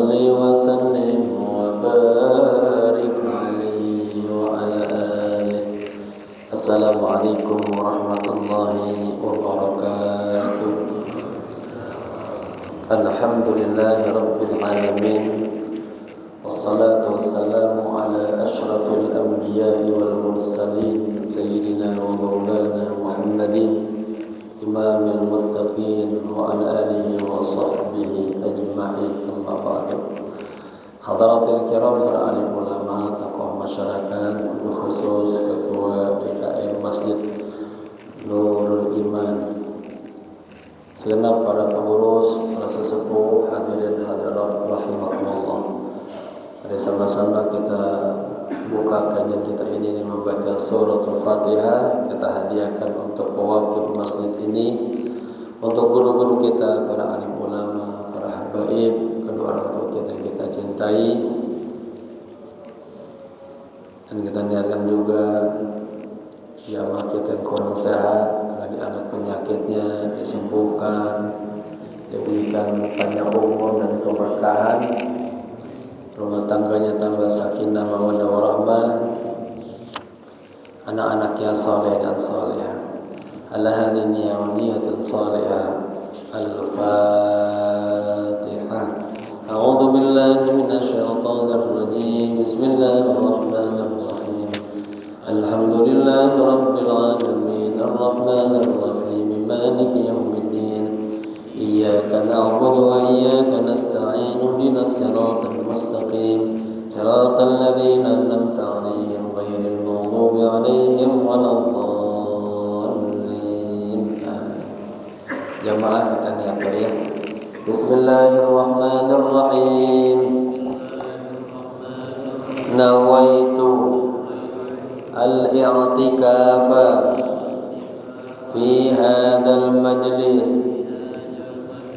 صل وسلم وبارك عليه وعلى آله. السلام عليكم ورحمة الله وبركاته. الحمد لله رب العالمين، والصلاة والسلام على أشرف الأنبياء والمرسلين سيدنا ومولانا محمد إمام المتقين وعلى آله وصحبه أجمعين. أما بعد. Hadaratul kiram, beralim ulama, tokoh masyarakat, khusus Ketua DKM Masjid Nurul Iman, segenap para pengurus, para sesepuh, hadirin hadirat rahimakumullah. Mari sama-sama kita buka kajian kita ini dengan membaca suratul Fatihah. Kita hadiahkan untuk pewakif masjid ini, untuk guru-guru kita, para alim ulama, para habaib, kedua orang tua kita yang kita cintai. Dan kita niatkan juga jamaah kita yang kurang sehat, agar diangkat penyakitnya, disembuhkan, diberikan panjang umur dan keberkahan, rumah tangganya tambah sakinah mawaddah warahmah, anak-anaknya saleh dan salehah. Ala hadhihi niyyah wa niyatul salihah. Al-Fatihah. A'udzu billahi minasy syaithanir rajim. Bismillahirrahmanirrahim. Alhamdulillahi rabbil alamin, arrahmanir rahim, maliki yaumiddin. Iyyaka na'budu wa iyyaka nasta'in. Ihdinas siratal mustaqim, siratal ladzina an'amta 'alaihim ghairil maghdubi 'alaihim waladdallin. Jamaah kita niatkan ya. Bismillahirrahmanirrahim. Nawaitu al-i'tikafa fi hadzal majlis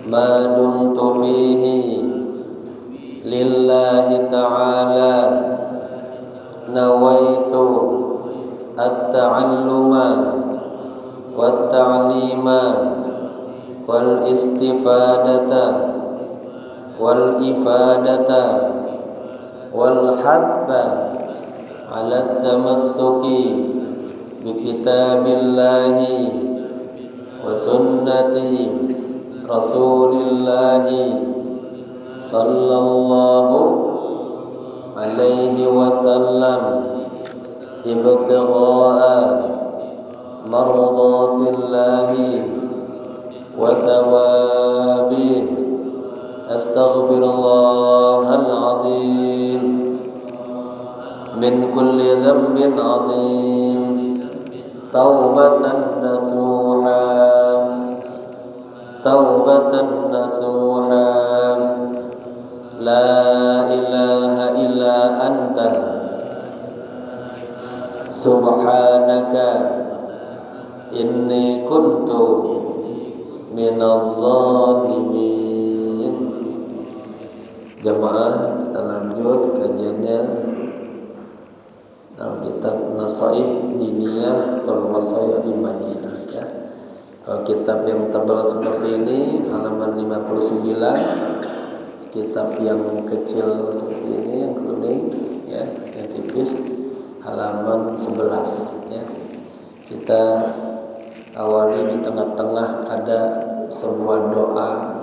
ma dumtu fihi lillahi ta'ala. Nawaitu at-ta'alluma wat-ta'lima wal istifadata wal ifadata wal hatha ala tamassuki bi kitabillahi wa sunnati rasulillahi sallallahu alaihi wasallam ibtigha'a mardatillahi wa thawabih. Astaghfirullahal azim min kulli dhanbin azim, taubatan nasuha, taubatan nasuha. La ilaha illa anta subhanaka inni kuntu minaz zalimin. Jamaah, kita lanjut kajiannya dalam kitab Nasaih Diniyah wal Wasaih Imaniyah ya. Kalau kitab yang tebal seperti ini halaman 59, kitab yang kecil seperti ini yang kuning ya, yang tipis halaman 11 ya. Kita awali di tengah-tengah ada sebuah doa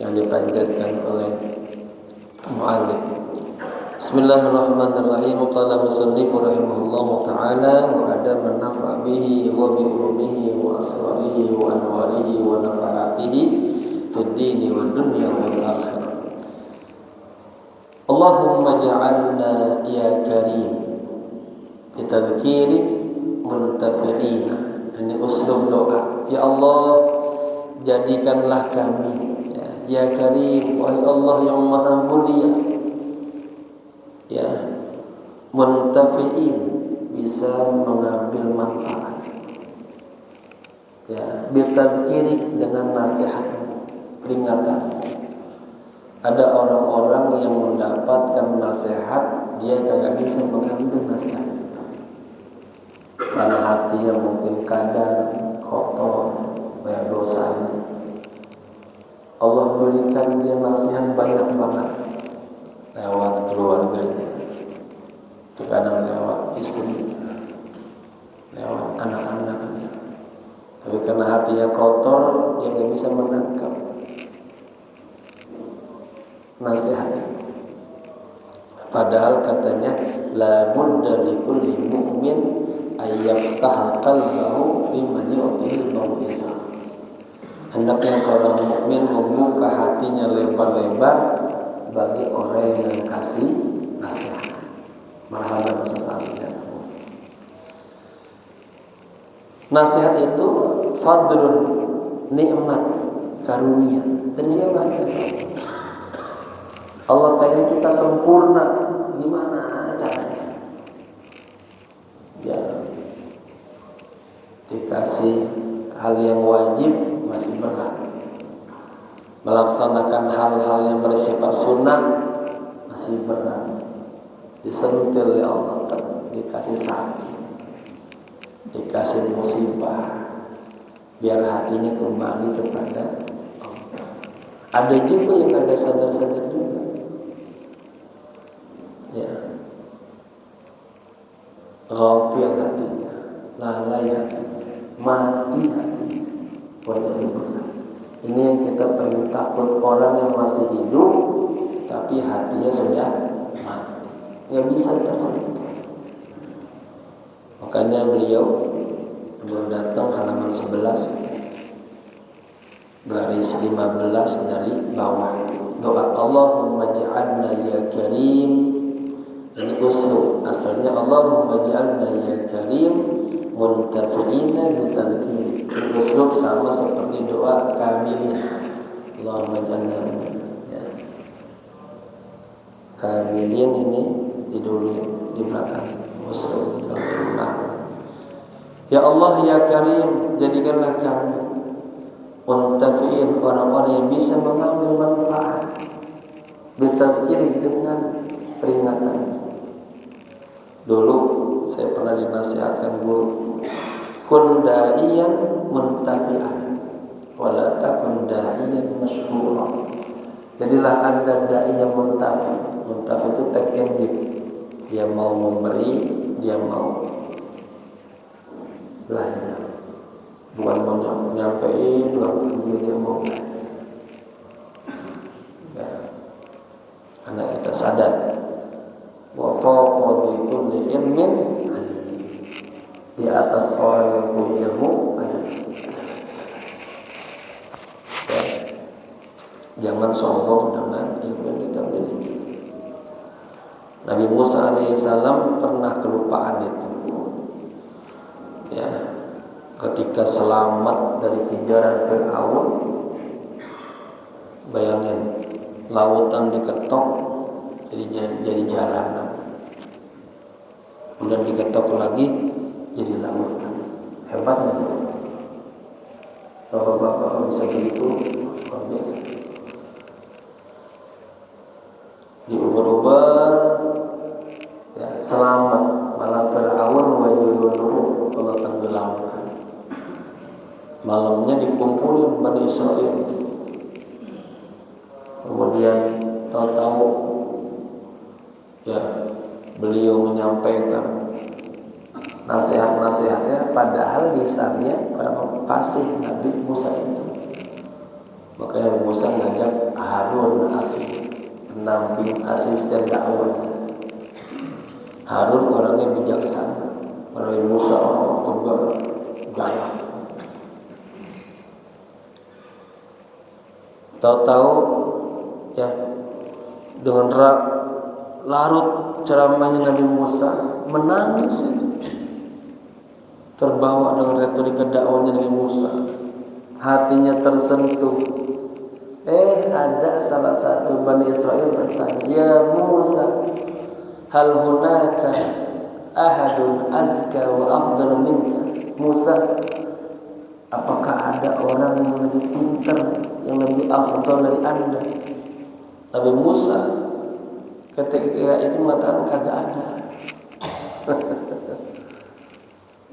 yang dipanjatkan oleh mu'allif. Bismillahirrahmanirrahim. Qala musannifu rahimahullahu ta'ala wa adama nafa' bihi wa bi ulumihi wa asrarihi wa anwarihi wa nafahatihi fid dini wa dunya wal akhirah. Allahumma ja'alna ya karim bitadhkiri muntafi'ina. Ini uslub doa. Ya Allah, jadikanlah kami ya karim, wahai Allah yang maha mulia, ya, muntafi'in, bisa mengambil manfaat, ya, bitadhkiri, dengan nasihat, peringatan. Ada orang-orang yang mendapatkan nasihat, dia kagak bisa mengambil nasihat itu karena hatinya mungkin kadar, kotor, banyak dosanya. Allah berikan dia nasihat banyak banget lewat keluarganya, terkadang lewat istrinya, lewat anak-anaknya. Tapi karena hatinya kotor, dia nggak bisa menangkap nasihat itu. Padahal katanya la budda likulli mu'min ayyaftaha qalbahu liman yu'tihil mau'izah. Hendaknya seorang mukmin membuka hatinya lebar-lebar bagi orang yang kasih nasihat. Marhaban sekali. Nasihat itu fadlun, nikmat, karunia. Dari siapa? Allah pengen kita sempurna. Gimana caranya? Ya, dikasih hal yang wajib masih berat. Melaksanakan hal-hal yang bersifat sunnah masih berat. Disentil oleh Allah, dikasih sakit, dikasih musibah, biar hatinya kembali kepada Allah. Ada juga yang agak sadar-sadar juga, ya, ghafil hatinya, lalai hatinya, mati hatinya. Ini yang kita paling takut, orang yang masih hidup tapi hatinya sudah mati, nggak bisa tersentuh. Makanya beliau baru datang halaman 11 baris 15 dari bawah, doa Allahumma ja'alna ya karim. Ini uslub asalnya, Allahumma ja'alna ya karim muntafi'ina bitadhkiri. Uslub sama seperti doa kamilin, Allahumma ja'alna ya. Kamilin ini diduluin di belakang uslub. Ya Allah ya Karim, jadikanlah kami muntafi'in, orang-orang yang bisa mengambil manfaat, bitadhkiri, dengan peringatan. Dulu saya pernah dinasihatkan guru, kun da'iyan muntafi'an wala takun da'iyan masyhura. Jadilah Anda dai yang muntafi. Muntafi itu take and give. Dia mau memberi, dia mau belajar, bukan mau nyampein doang, dia mau belajar. Ya. Karena kita sadar wa fawqa kulli ilmin alim. Di atas orang yang punya ilmu ada. Ya. Jangan sombong dengan ilmu yang kita miliki. Nabi Musa alaihissalam pernah kelupaan itu. Ya, ketika selamat dari kejaran Fir'aun, bayangin lautan diketok jadi jalanan, kemudian diketok lagi jadi lautan. Hebat nggak itu? Bapak-bapak kalau bisa begitu, luar biasa. Diuber-uber, ya, selamat, malah Fir'aun wa junuduhu Allah tenggelamkan. Malamnya dikumpulin Bani Israel. Kemudian tahu-tahu ya beliau menyampaikan nasihat-nasihatnya, padahal lisannya orang fasih Nabi Musa itu. Makanya Nabi Musa ngajak Harun akhi, pendamping asisten dakwah. Harun orangnya bijaksana, Nabi Musa orang tua galak. Tahu-tahu ya dengan larut ceramahnya Nabi Musa, menangis itu. Terbawa dengan retorika dakwahnya Nabi Musa, hatinya tersentuh. Ada salah satu Bani Israel bertanya, ya Musa, hal hunaka ahadun azka wa afdal minka. Musa, apakah ada orang yang lebih pintar, yang lebih afdal dari Anda? Nabi Musa ketika itu mengatakan kagak ada.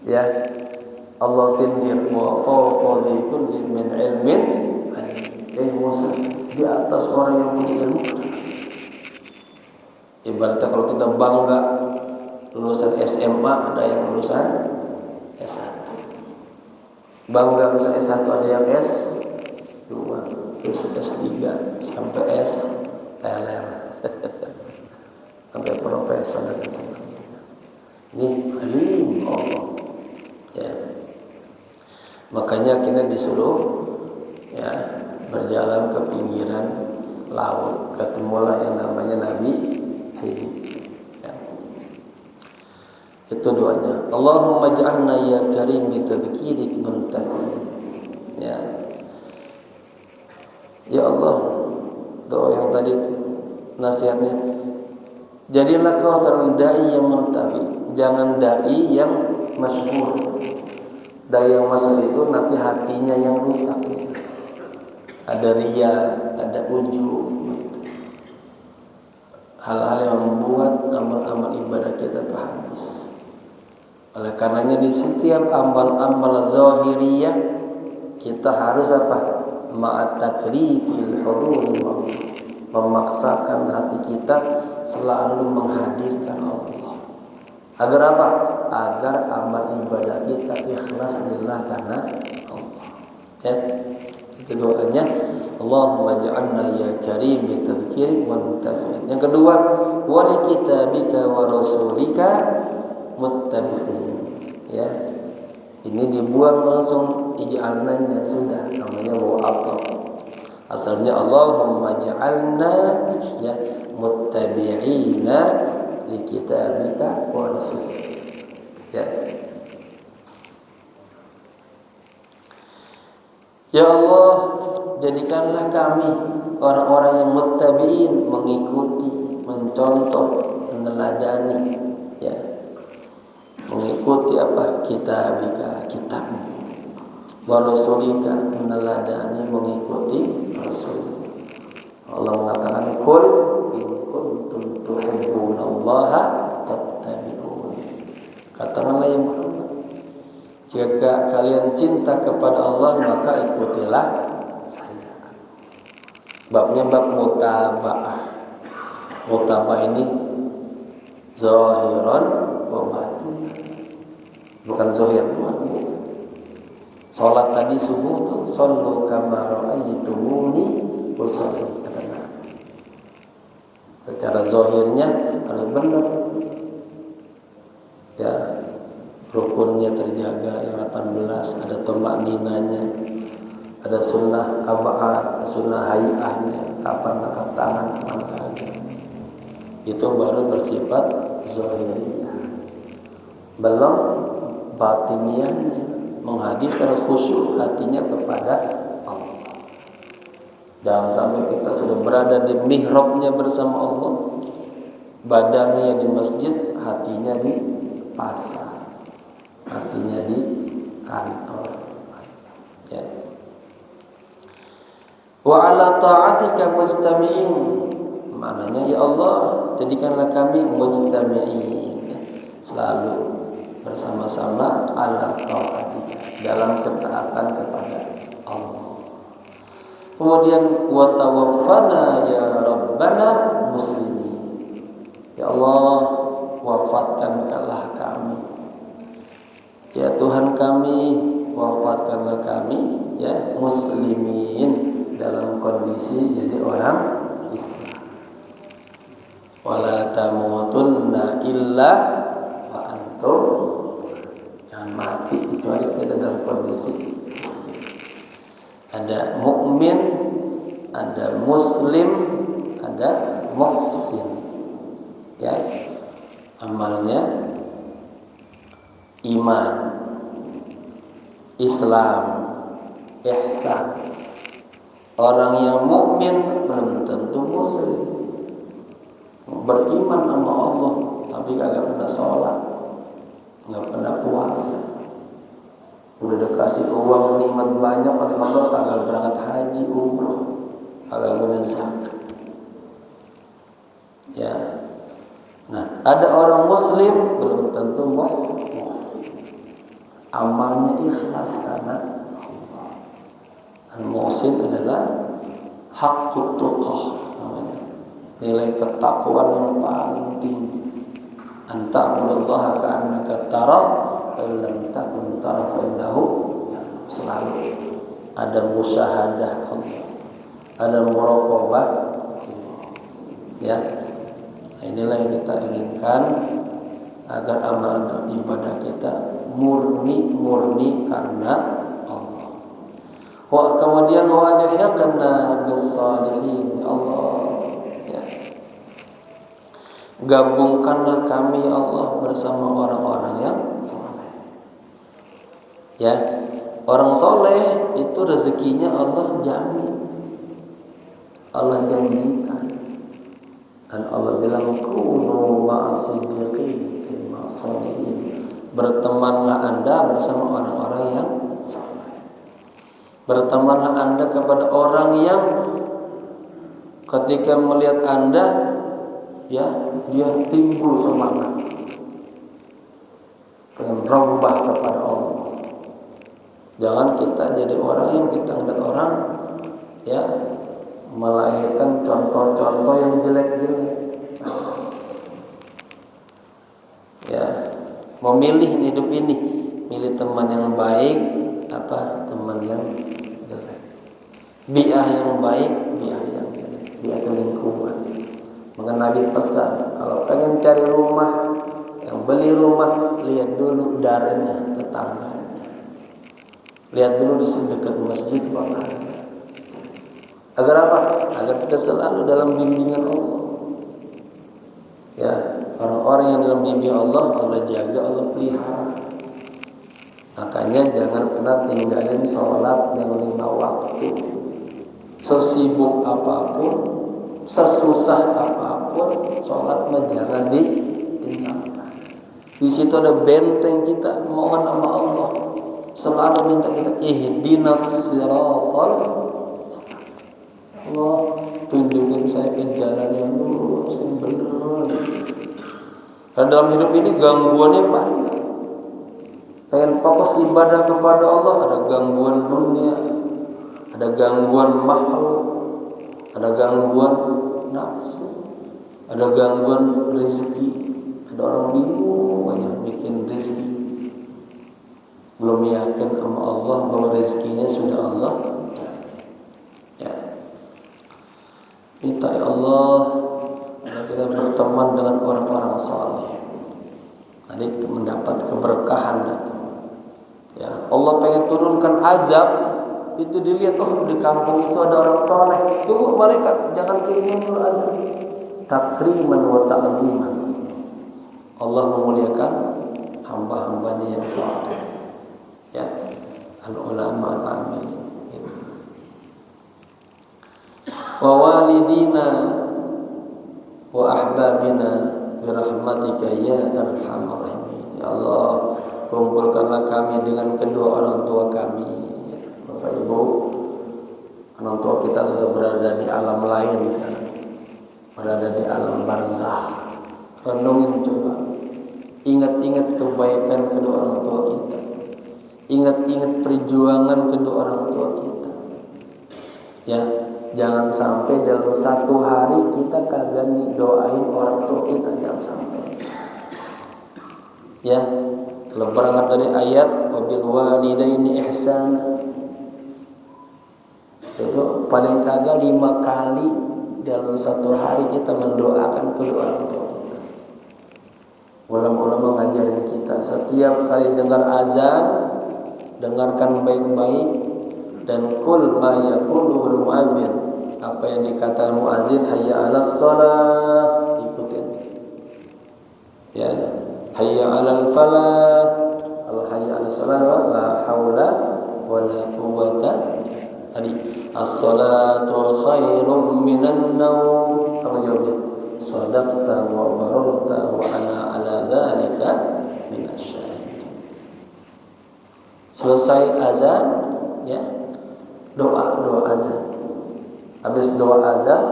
Ya, Allah sindir wa fawqa kulli min ilmin. Musa, di atas orang yang punya ilmu. Ibaratnya kalau kita bangga lulusan SMA, ada yang lulusan S1. Bangga lulusan S1, ada yang S2, terus S3 sampai SLR. Sampai profesor dan sebagainya. Ini alim Allah. Ya. Makanya kita disuruh ya berjalan ke pinggiran laut, ketemulah yang namanya Nabi Khidir. Ya. Itu doanya. Allahumma ja'alna ya karim bi tadhkirik muntafi'in. Ya. Ya Allah, doa yang tadi nasihatnya, jadilah kau seorang dai yang muntafi, jangan dai yang masyhur. Dai yang masyhur itu nanti hatinya yang rusak. Ada riya, ada ujub. Hal-hal yang membuat amal-amal ibadah kita itu habis. Oleh karenanya di setiap amal-amal zahiriyah kita harus apa? Ma'at takrifil huduri, memaksakan hati kita selalu menghadirkan Allah. Agar apa? Agar amal ibadah kita ikhlas lillah karena Allah. Ya. Itu doanya. Allahumma ja'alna ya karim bi tadhkiri wa muntafi'in. Yang kedua, wa li kitabika wa rasulika muttabi'in. Ya. Ini dibuang langsung, ij'alnanya sudah, namanya mu'attab. Asalnya Allahumma ja'alna ya muttabi'ina li kitabika wa rasulika. Ya. Ya Allah, jadikanlah kami orang-orang yang muttabi'in, mengikuti, mencontoh, meneladani, ya. Mengikuti apa? Kitabika, kitab. Wa rasulika, meneladani, mengikuti rasul. Allah mengatakan, "Qul in kuntum tuhibbunallaha fattabi'un." Katakanlah ya Muhammad, jika kalian cinta kepada Allah maka ikutilah saya. Babnya bab mutaba'ah. Mutaba'ah ini zahiran wa batin. Bukan zahir doang. Salat tadi subuh tuh sallu kama ra'aitumuni usolli, kata Nabi. Secara zahirnya harus benar. Ya, rukunnya terjaga yang 18, ada tombak ninanya, ada sunnah ab'ad, sunnah hayahnya, kapan angkat tangan, kapan kagak. Itu baru bersifat zahiriyah. Belum batiniahnya, menghadirkan khusyuk hatinya kepada Allah. Jangan sampai kita sudah berada di mihrabnya bersama Allah, badannya di masjid, hatinya di pasar, hatinya di kantor. Ya. Wa ala ta'atika mujtami'in. Maknanya ya Allah, jadikanlah kami mujtami'in, ya. Selalu bersama-sama ala ta'atika, dalam ketaatan kepada Allah. Kemudian wa tawaffana ya rabbana muslimin. Ya Allah, wafatkanlah kami. Ya Tuhan kami, wafatkanlah kami ya muslimin, dalam kondisi jadi orang Islam. Wala tamutunna illa wa antum, jangan mati kecuali kita dalam kondisi ada mukmin, ada muslim, ada muhsin. Ya, amalnya iman, Islam, ihsan. Orang yang mukmin belum tentu muslim, beriman sama Allah tapi kagak pernah sholat, nggak pernah puasa, udah dikasih uang nikmat banyak oleh Allah kagak berangkat haji umrah, kagak guna zakat. Ya. Nah, ada orang muslim belum tentu muhsin. Amalnya ikhlas karena Allah. Al-muhsin adalah haqqut tuqah namanya. Nilai ketakwaan yang paling tinggi. Anta abudallaha ka'annaka tarah fa illam takun tarah fa innahu selalu ada musyahadah Allah, ada muraqabah Allah. Ya. Inilah yang kita inginkan agar amal ibadah kita murni karena Allah. Kemudian wa alhiqna bis salihin Allah. Ya. Gabungkanlah kami Allah bersama orang-orang yang saleh. Ya. Orang soleh itu rezekinya Allah jamin, Allah janjikan. Dan Allah bilang kunu ma'as-siddiqin ma'as-sholihin. Bertemanlah Anda bersama orang-orang yang saleh. Bertemanlah Anda kepada orang yang ketika melihat Anda, ya, dia timbul semangat, pengen rambah kepada Allah. Jangan kita jadi orang yang kita melihat orang, ya, melahirkan contoh-contoh yang jelek-jelek. Ya, memilih hidup ini, milih teman yang baik, teman yang jelek. Bi'ah yang baik, bi'ah yang jelek. Bi'ah itu lingkungan. Maka Nabi pesan, kalau pengen cari rumah, yang beli rumah, lihat dulu darahnya, tetangganya. Lihat dulu di sini dekat masjid mana. Agar apa? Agar kita selalu dalam bimbingan Allah. Ya, orang-orang yang dalam bimbingan Allah, Allah jaga, Allah pelihara. Makanya jangan pernah tinggalin sholat yang 5 waktu. Sesibuk apapun, sesusah apapun, sholat mah jangan ditinggalkan. Di situ ada benteng kita, mohon sama Allah. Selalu minta kita ihdinas siratal. Allah tunjukin saya ke jalan yang lurus, yang benar. Karena dalam hidup ini gangguannya banyak. Pengen fokus ibadah kepada Allah, ada gangguan dunia, ada gangguan makhluk, ada gangguan nafsu, ada gangguan rezeki. Ada orang bingung banyak bikin rezeki, belum yakin sama Allah bahwa rezekinya sudah Allah. Ya, minta ya Allah agar kita berteman dengan orang-orang saleh. Nanti mendapat keberkahan datang. Ya, Allah pengen turunkan azab, itu dilihat, oh di kampung itu ada orang saleh. Tunggu malaikat, jangan kirimin dulu azab. Takriman wa ta'ziman. Allah memuliakan hamba-hambanya yang saleh. Ya, al-ulama al-amilin. Wa walidina wa ahbabina birahmatika ya arhamar rahimin. Ya Allah, kumpulkanlah kami dengan kedua orang tua kami. Bapak Ibu, orang tua kita sudah berada di alam lain sekarang, berada di alam barzah. Renungin coba, ingat-ingat kebaikan kedua orang tua kita, ingat-ingat perjuangan kedua orang tua kita. Ya, jangan sampai dalam satu hari kita kagak doain orang tua kita, jangan sampai. Ya, kalau berangkat dari ayat wabil walidaini ihsana, itu paling kagak 5 kali dalam satu hari kita mendoakan kedua orang tua kita. Ulama-ulama mengajarin kita setiap kali dengar azan, dengarkan baik-baik dan kul ma yaquluhul muadzin. Apa yang dikatakan muadzin, hayya 'alas shalah, ikutin. Ya, hayya 'alal falah. Kalau hayya 'alas shalah la haula wala quwwata illa billah. As-salatu khairum minan naum. Apa jawabnya? Sadaqta wa bararta wa ana ala dzalika minasyahidin. Selesai azan, ya, doa azan. Habis doa azan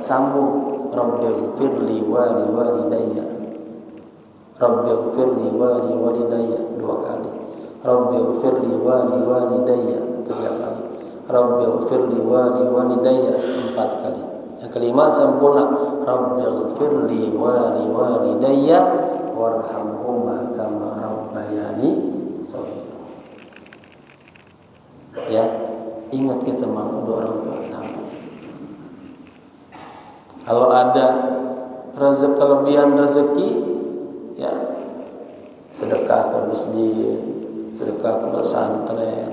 sambung rabbighfirli wa liwalidayya. Rabbighfirli wa liwalidayya 2 kali. Rabbighfirli wa liwalidayya 3 kali. Rabbighfirli wa li walidayya 4 kali. Yang kelima sempurna, Rabbighfirli wa li walidayya warhamhuma kama rabbayani shaghira. Ya, ingat kita mau orang tua kita. Kalau ada rezeki, kelebihan rezeki, ya sedekah ke masjid, sedekah ke pesantren,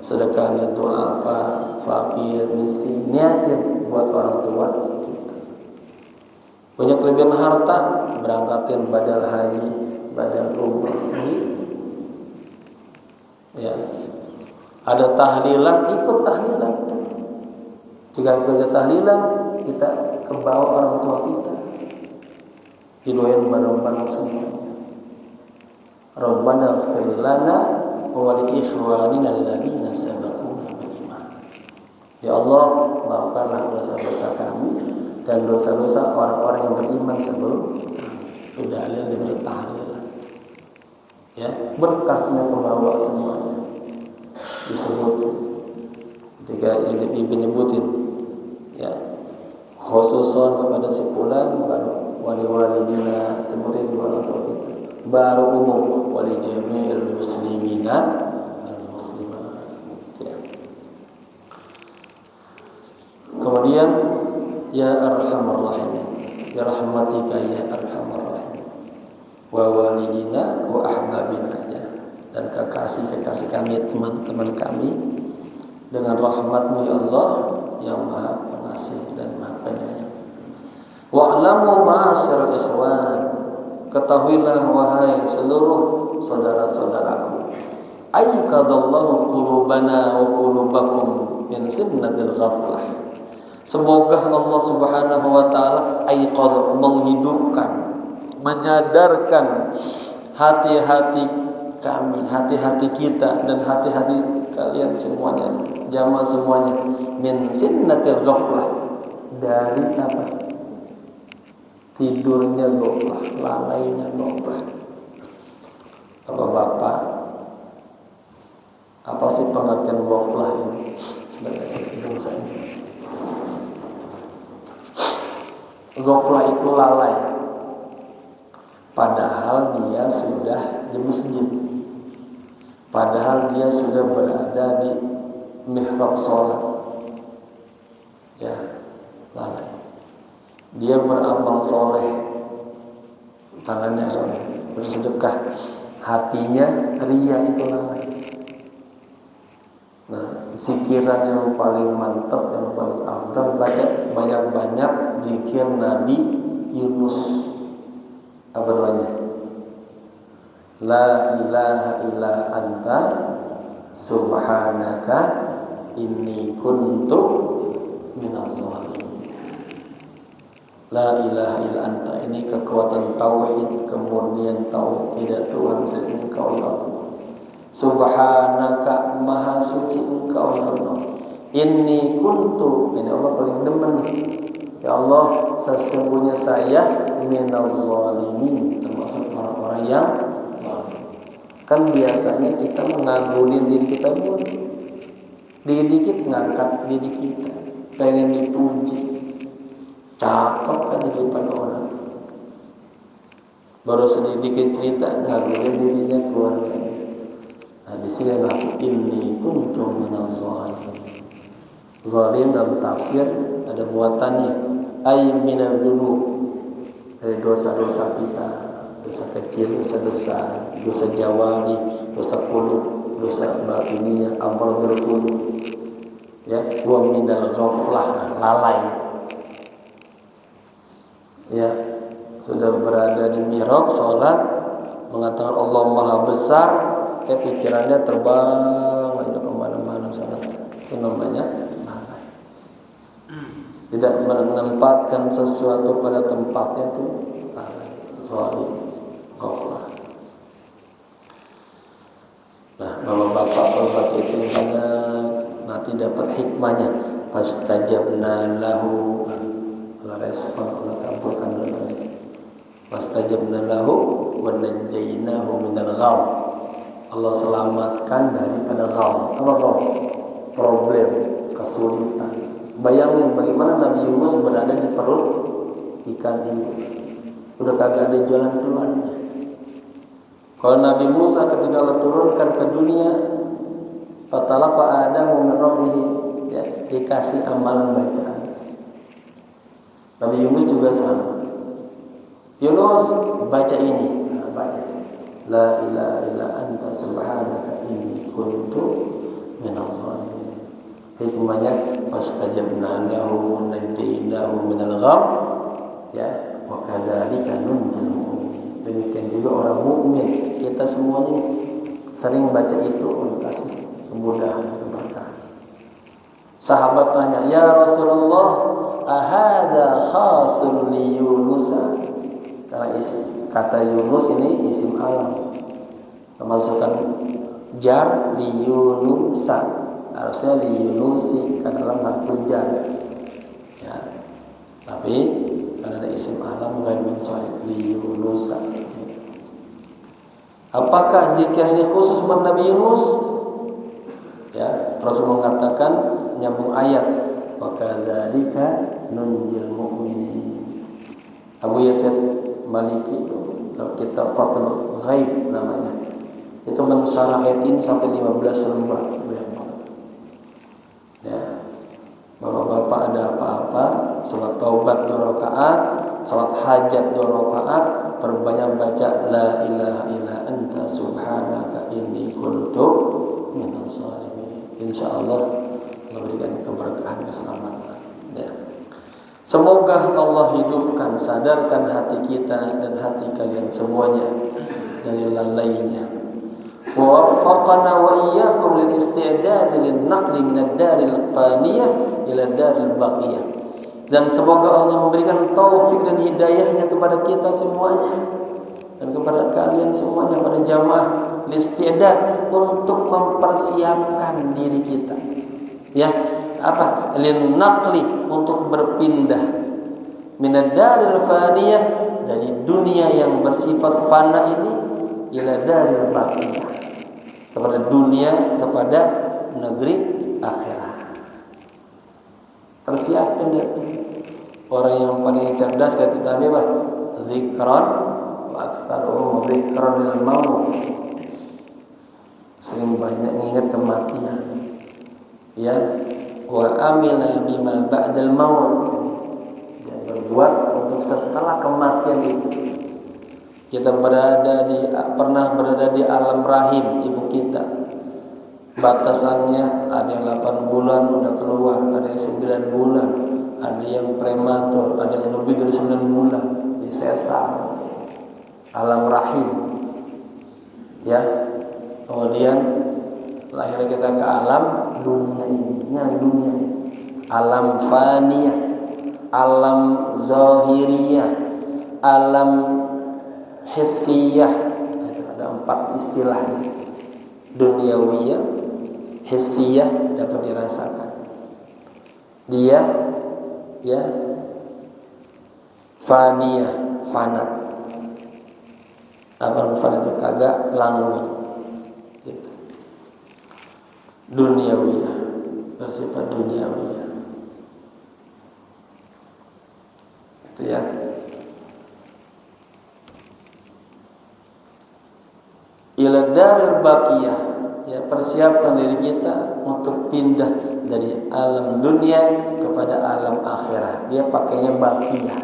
sedekah untuk apa, fakir, miskin, niatin buat orang tua kita. Punya kelebihan harta, berangkatin badal haji, badal umrah. Ya. Ada tahlilan, ikut tahlilan. Jika kerja tahlilan, kita kebawa orang tua kita. Didoain bareng-bareng semuanya. Rabbana ighfir lana wa li ikhwanina alladziina sabaquna bil iman. Ya Allah, maafkanlah dosa-dosa kami dan dosa-dosa orang-orang yang beriman sebelum sudah ada dengan tahlilan. Ya, berkah semua kebawa semuanya. Disebut ketika Ibn nyebutin, ya, khususon kepada si fulan, baru wali-walidina, sebutin dua orang tua kita, baru umum wali jami'il muslimina al muslimat, ya. Kemudian ya arhamar rahimin, ya rahmatika ya arhamar rahimin, wa walidina wa ahbabina, ya, dan kekasih-kekasih kami, teman-teman kami, dengan rahmat-Mu ya Allah yang Maha Pengasih dan Maha Penyayang. Wa'lamu ma'asyiral ikhwan, ketahuilah wahai seluruh saudara-saudaraku, aikadallahu qulubana wa qulubakum min sinnatil ghaflah. Semoga Allah Subhanahu wa taala aiqadh, menghidupkan, menyadarkan hati-hati kami, hati-hati kita dan hati-hati kalian semuanya, jamaah semuanya, min sinnatil ghaflah, dari apa? Tidurnya ghaflah, lalainya ghaflah. Bapak-bapak, apa sih pengertian ghaflah ini? Sebagai bangsa ini. Ghaflah itu lalai, padahal dia sudah di masjid, padahal dia sudah berada di mihrab sholat, ya, lalai. Dia beramal soleh, tangannya soleh, bersedekah, hatinya ria, itu lalai. Nah, zikiran yang paling mantap, yang paling afdal, baca banyak-banyak zikir Nabi Yunus. Apa doanya? La ilaha illa anta subhanaka inni kuntu minaz zalimin. La ilaha illa anta, ini kekuatan tauhid, kemurnian tauhid, tidak Tuhan selain Engkau ya Allah. Subhanaka, maha suci Engkau ya Allah. Inni kuntu, ini Allah paling demen nih. Ya Allah, sesungguhnya saya minaz zalimin, termasuk orang-orang yang zalim. Kan biasanya kita mengagumin diri kita dulu, dikit-dikit ngangkat diri kita, pengen dipuji, cakep aja di depan orang. Baru sedikit cerita ngagumin dirinya, keluarganya. Nah, di sini ngaku inni kuntu minaz zalimin. Zalim dalam tafsir ada muatannya, ay minal dzunub, dari dosa-dosa kita, dosa kecil, dosa besar, dosa jawari, dosa qulub, dosa batiniyah, amal berqulub, ya, wa minal ghaflah, lalai. Ya, sudah berada di mihrab salat, mengatakan Allah Maha Besar, pikirannya terbang aja kemana-mana salat. Itu namanya lalai. Tidak menempatkan sesuatu pada tempatnya, itu lalai, zalim, ghaflah. Nah, bapak-bapak kalau baca itu banyak, nanti dapat hikmahnya. Fastajabna lahu, Allah respon, Allah kabulkan doanya. Fastajabna lahu wa najjaynahu minal gham. Allah selamatkan daripada gham. Apa gham? Problem. kesulitan. Bayangin bagaimana Nabi Yunus berada di perut ikan ini. Udah kagak ada jalan keluarnya. Kalau Nabi Musa ketika Allah turunkan ke dunia, fatalaqa Adamu min rabbih, ya, dikasih amalan bacaan. Nabi Yunus juga sama. Yunus baca ini, nah, baca itu. La ilaha illa anta subhanaka inni kuntu minadh dhalimin. Hikmahnya fastajabna lahu wa najjaynahu minal gham, ya, wa kadzalika nunjil mu'minin. Demikian juga orang mukmin. Kita semuanya sering baca itu untuk kasih kemudahan, keberkahan. Sahabat tanya, "Ya Rasulullah, ahada khasul li Yunus?" Karena kata Yunus ini isim alam, memasukkan jar li Yunusa, harusnya li Yunusi karena dalam harfu jar, ya. Tapi karena ada isim alam ghair munsharif li Yunusa. Apakah zikir ini khusus buat Nabi Yunus? Ya, Rasul mengatakan nyambung ayat, wa kadzalika nunjil mu'minin. Abu Yazid Maliki itu dalam kitab Fathul Ghaib namanya, itu mensyarah ayat ini sampai 15 lembar. Ya, bapak-bapak ada apa-apa, salat taubat 2 rakaat, salat hajat 2 rakaat, perbanyak baca la ilaha illa anta subhanaka inni kuntu minadh dhalimin. Insyaallah memberikan keberkahan, keselamatan. Ya. Semoga Allah hidupkan, sadarkan hati kita dan hati kalian semuanya dari lalainya. Wa waffaqana wa iyyakum lil isti'dad lin naqli min ad-daril faniyah ila ad-daril baqiyah. Dan semoga Allah memberikan taufik dan hidayahnya kepada kita semuanya dan kepada kalian semuanya, pada jamaah isti'dad, untuk mempersiapkan diri kita. Ya, apa? Lin naqli, untuk berpindah minad daril faniyah, dari dunia yang bersifat fana ini, ila daril baqiyah, kepada dunia, kepada negeri akhirat. Persiapkan itu. Orang yang paling cerdas kata Nabi apa? Zikran wa aktsaruhum zikran lil maut. Sering banyak mengingat kematian. Ya, wa amila bima ba'dal maut, dan berbuat untuk setelah kematian itu. Kita pernah berada di alam rahim ibu kita. Batasannya ada yang 8 bulan udah keluar, ada yang 9 bulan, ada yang prematur, ada yang lebih dari 9 bulan di sesar, alam rahim. Ya, kemudian lahir kita ke alam dunia ini, dunia, alam faniyah, alam zahiriyah, alam hissiyah. Ada 4 istilahnya. Duniawiyah, hissiyah dapat dirasakan. Dia, ya, faniyah, fana. Apa fana itu? Kagak langgeng. Gitu. Duniawiyah, bersifat duniawiyah. Itu ya. Ila daril baqiyah, ya, persiapkan diri kita untuk pindah dari alam dunia kepada alam akhirat. Dia pakainya baqiyah.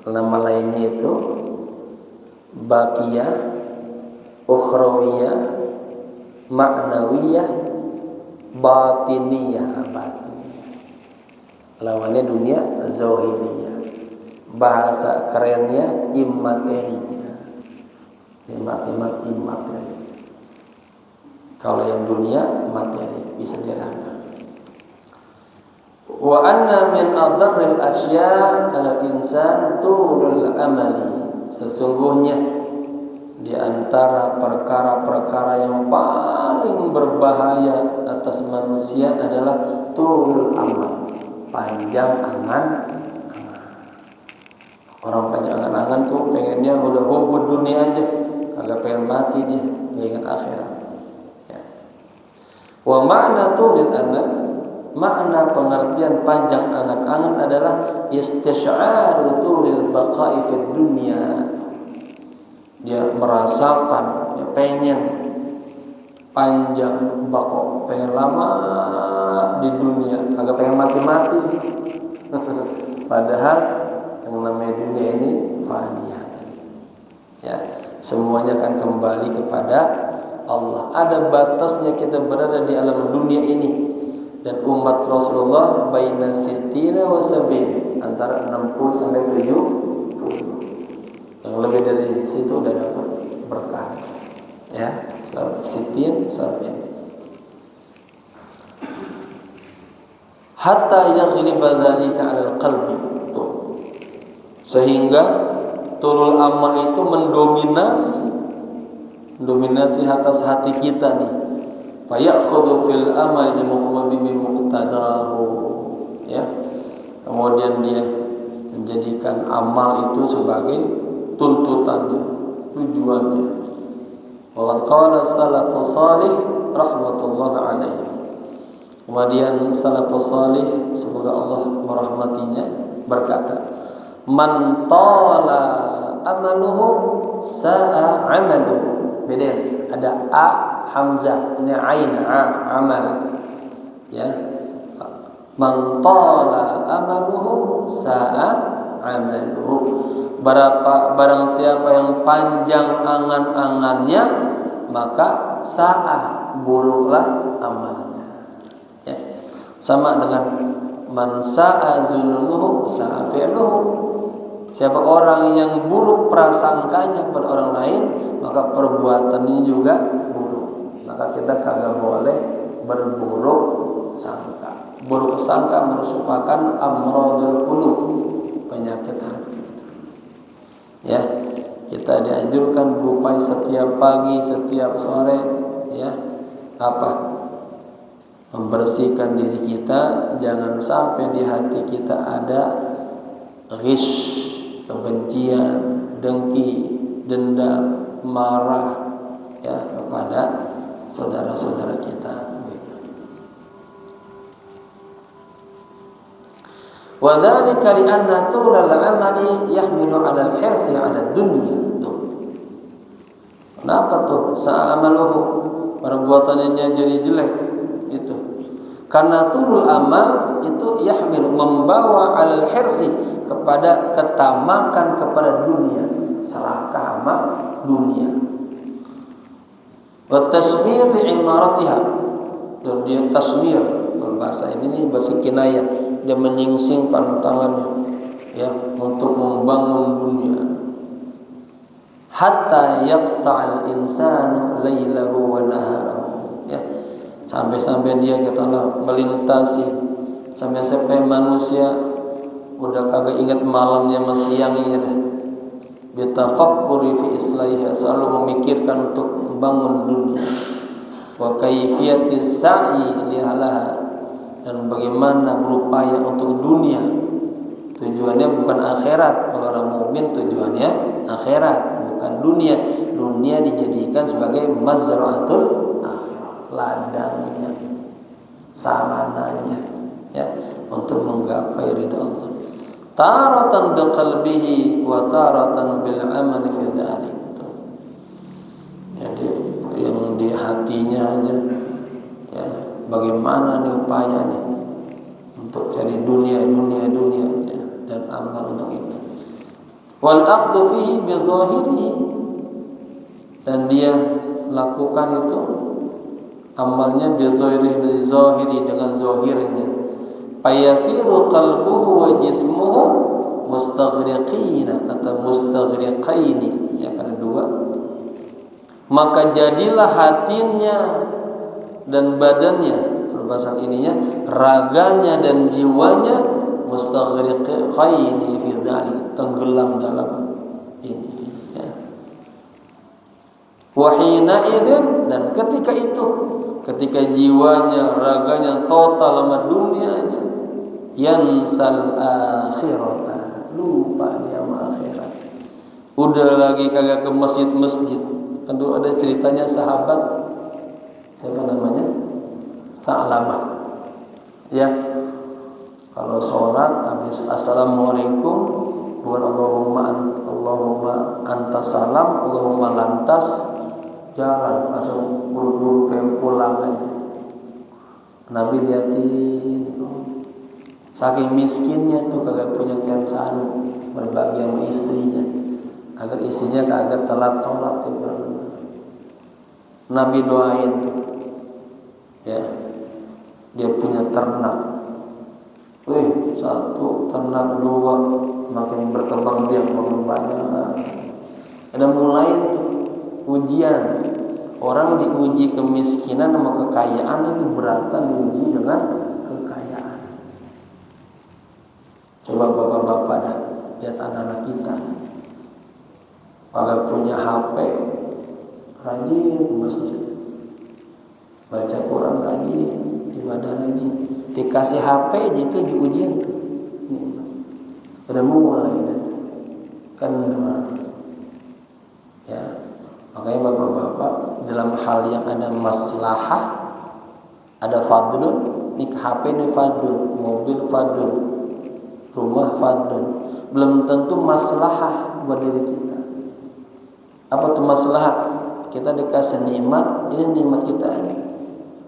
Nama lainnya itu baqiyah, ukhrawiyah, ma'nawiyah, batiniyah. Lawannya dunia zahiriyah. Bahasa kerennya immateri. Immateri. Kalau yang dunia materi bisa diraba. Wa anna min adarril asya' 'alal insan tulul amali. Sesungguhnya di antara perkara-perkara yang paling berbahaya atas manusia adalah tulul amal, panjang angan. Orang panjang angan-angan tuh pengennya udah hubud dunia aja, kagak pengen mati dia, nggak ingat akhirat. Ya. Wa ma'na tulil amal, makna pengertian panjang angan-angan adalah istisy'aru tulil baqa'i fid dunya. Dia merasakan, dia pengen panjang bako, pengen lama di dunia, agak pengen mati-mati nih. Padahal yang namanya dunia ini faniyah. Ya, semuanya akan kembali kepada Allah. Ada batasnya kita berada di alam dunia ini. Dan umat Rasulullah baina sittina wa sab'in, antara 60 sampai 70. Yang lebih dari situ udah dapat berkah. Ya, sittin sab'in. Hatta yaghliba dzalika 'alal qalbi. Tuh. Sehingga turul amal itu mendominasi atas hati kita nih. Fa ya'khudhu fil amali bi muqtadahu. Ya. Kemudian dia menjadikan amal itu sebagai tuntutannya, tujuannya. Wa qala salafus salih rahmatullah alaihi. Kemudian salafus salih, semoga Allah merahmatinya, berkata, man tala amaluhu sa'a amaluhu. Beda, ada a hamzah, ini ain amala. Ya. Man tala amaluhu sa'a amaluhu. Barang siapa yang panjang angan-angannya, maka sa'a, buruklah amalnya. Ya. Sama dengan man sa'a zununuhu sa'a fi'luhu. Siapa orang yang buruk prasangkanya kepada orang lain, maka perbuatannya juga buruk. Maka kita kagak boleh berburuk sangka. Buruk sangka merupakan amradul qulub, penyakit hati. Ya, kita dianjurkan berupaya setiap pagi, setiap sore, ya, membersihkan diri kita, jangan sampai di hati kita ada ghish, kebencian, dengki, dendam, marah, ya, kepada saudara-saudara kita. Wa dzalika li anna tulal amali yahmilu 'ala al-hirsi 'ala ad-dunya. Kenapa tuh sa'amaluhu, perbuatannya jadi jelek itu? Karena tulul amal itu yahmilu, membawa 'ala al-hirsi, kepada ketamakan kepada dunia, serakah sama dunia. Wa tasmir li imaratiha, dan dia tasmir, bahasa ini bahasa kinayah, dia menyingsingkan tangannya, ya, untuk membangun dunia. Hatta yaqta'al insanu lailahu wa naharahu, ya, sampai dia katakanlah melintasi, sampai manusia udah kagak ingat malamnya sama siangnya dah. Bitafakkuri fi islaiha, selalu memikirkan untuk membangun dunia. Wa kaifiyati sa'i lihalah, dan bagaimana berupaya untuk dunia. Tujuannya bukan akhirat. Kalau orang mukmin tujuannya akhirat, bukan dunia. Dunia dijadikan sebagai mazra'atul akhirah, ladangnya, sarananya, ya, untuk menggapai ridha Allah. Taratan biqalbihi wa taratan bil amali fi dzalik. Jadi yang di hatinya aja, ya, bagaimana nih upayanya untuk cari dunia, ya, dan amal untuk itu. Wal akhdhu fihi bi zahirihi, dan dia lakukan itu amalnya bi zahiri, dengan zahirnya. Fayasiru qalbuhu wa jismuhu mustaghriqina atau mustaghriqaini, ya, kan dua. Maka jadilah hatinya dan badannya, bahasa ininya, raganya dan jiwanya mustaghriqaini fi dzalik, tenggelam dalam ini, ya. Wa hina idzin, dan ketika jiwanya, raganya total sama dunia aja, yansal akhirata, lupa dia sama akhirat. Udah lagi kagak ke masjid. Kan dulu ada ceritanya sahabat, siapa namanya? Sa'lamah. Ya, kalau sholat habis assalamualaikum, bukan Allahumma antas salam, Allahumma lantas, jalan langsung buru-buru kayak pulang aja. Nabi liatin, saking miskinnya tuh kagak punya kian sanu berbagi sama istrinya, agar istrinya kagak telat sholat ya. Nabi doain tuh, ya, dia punya ternak. Satu ternak, dua, makin berkembang dia makin banyak. Ada mulai tuh ujian. Orang diuji kemiskinan sama kekayaan itu beratan diuji dengan kekayaan. Coba bapak-bapak dah lihat anak-anak kita. Kalau punya HP, rajin ke masjid, baca Quran rajin, ibadah rajin. Dikasih HP itu diujian tuh. Udah mulai nanti kendor. Ya, makanya bapak-bapak dalam hal yang ada maslahah, ada fadlun, nih HP ini fadlun, mobil fadlun, rumah fadlun, belum tentu maslahah buat diri kita. Apa tuh maslahah? Kita dikasih nikmat, ini nikmat kita ini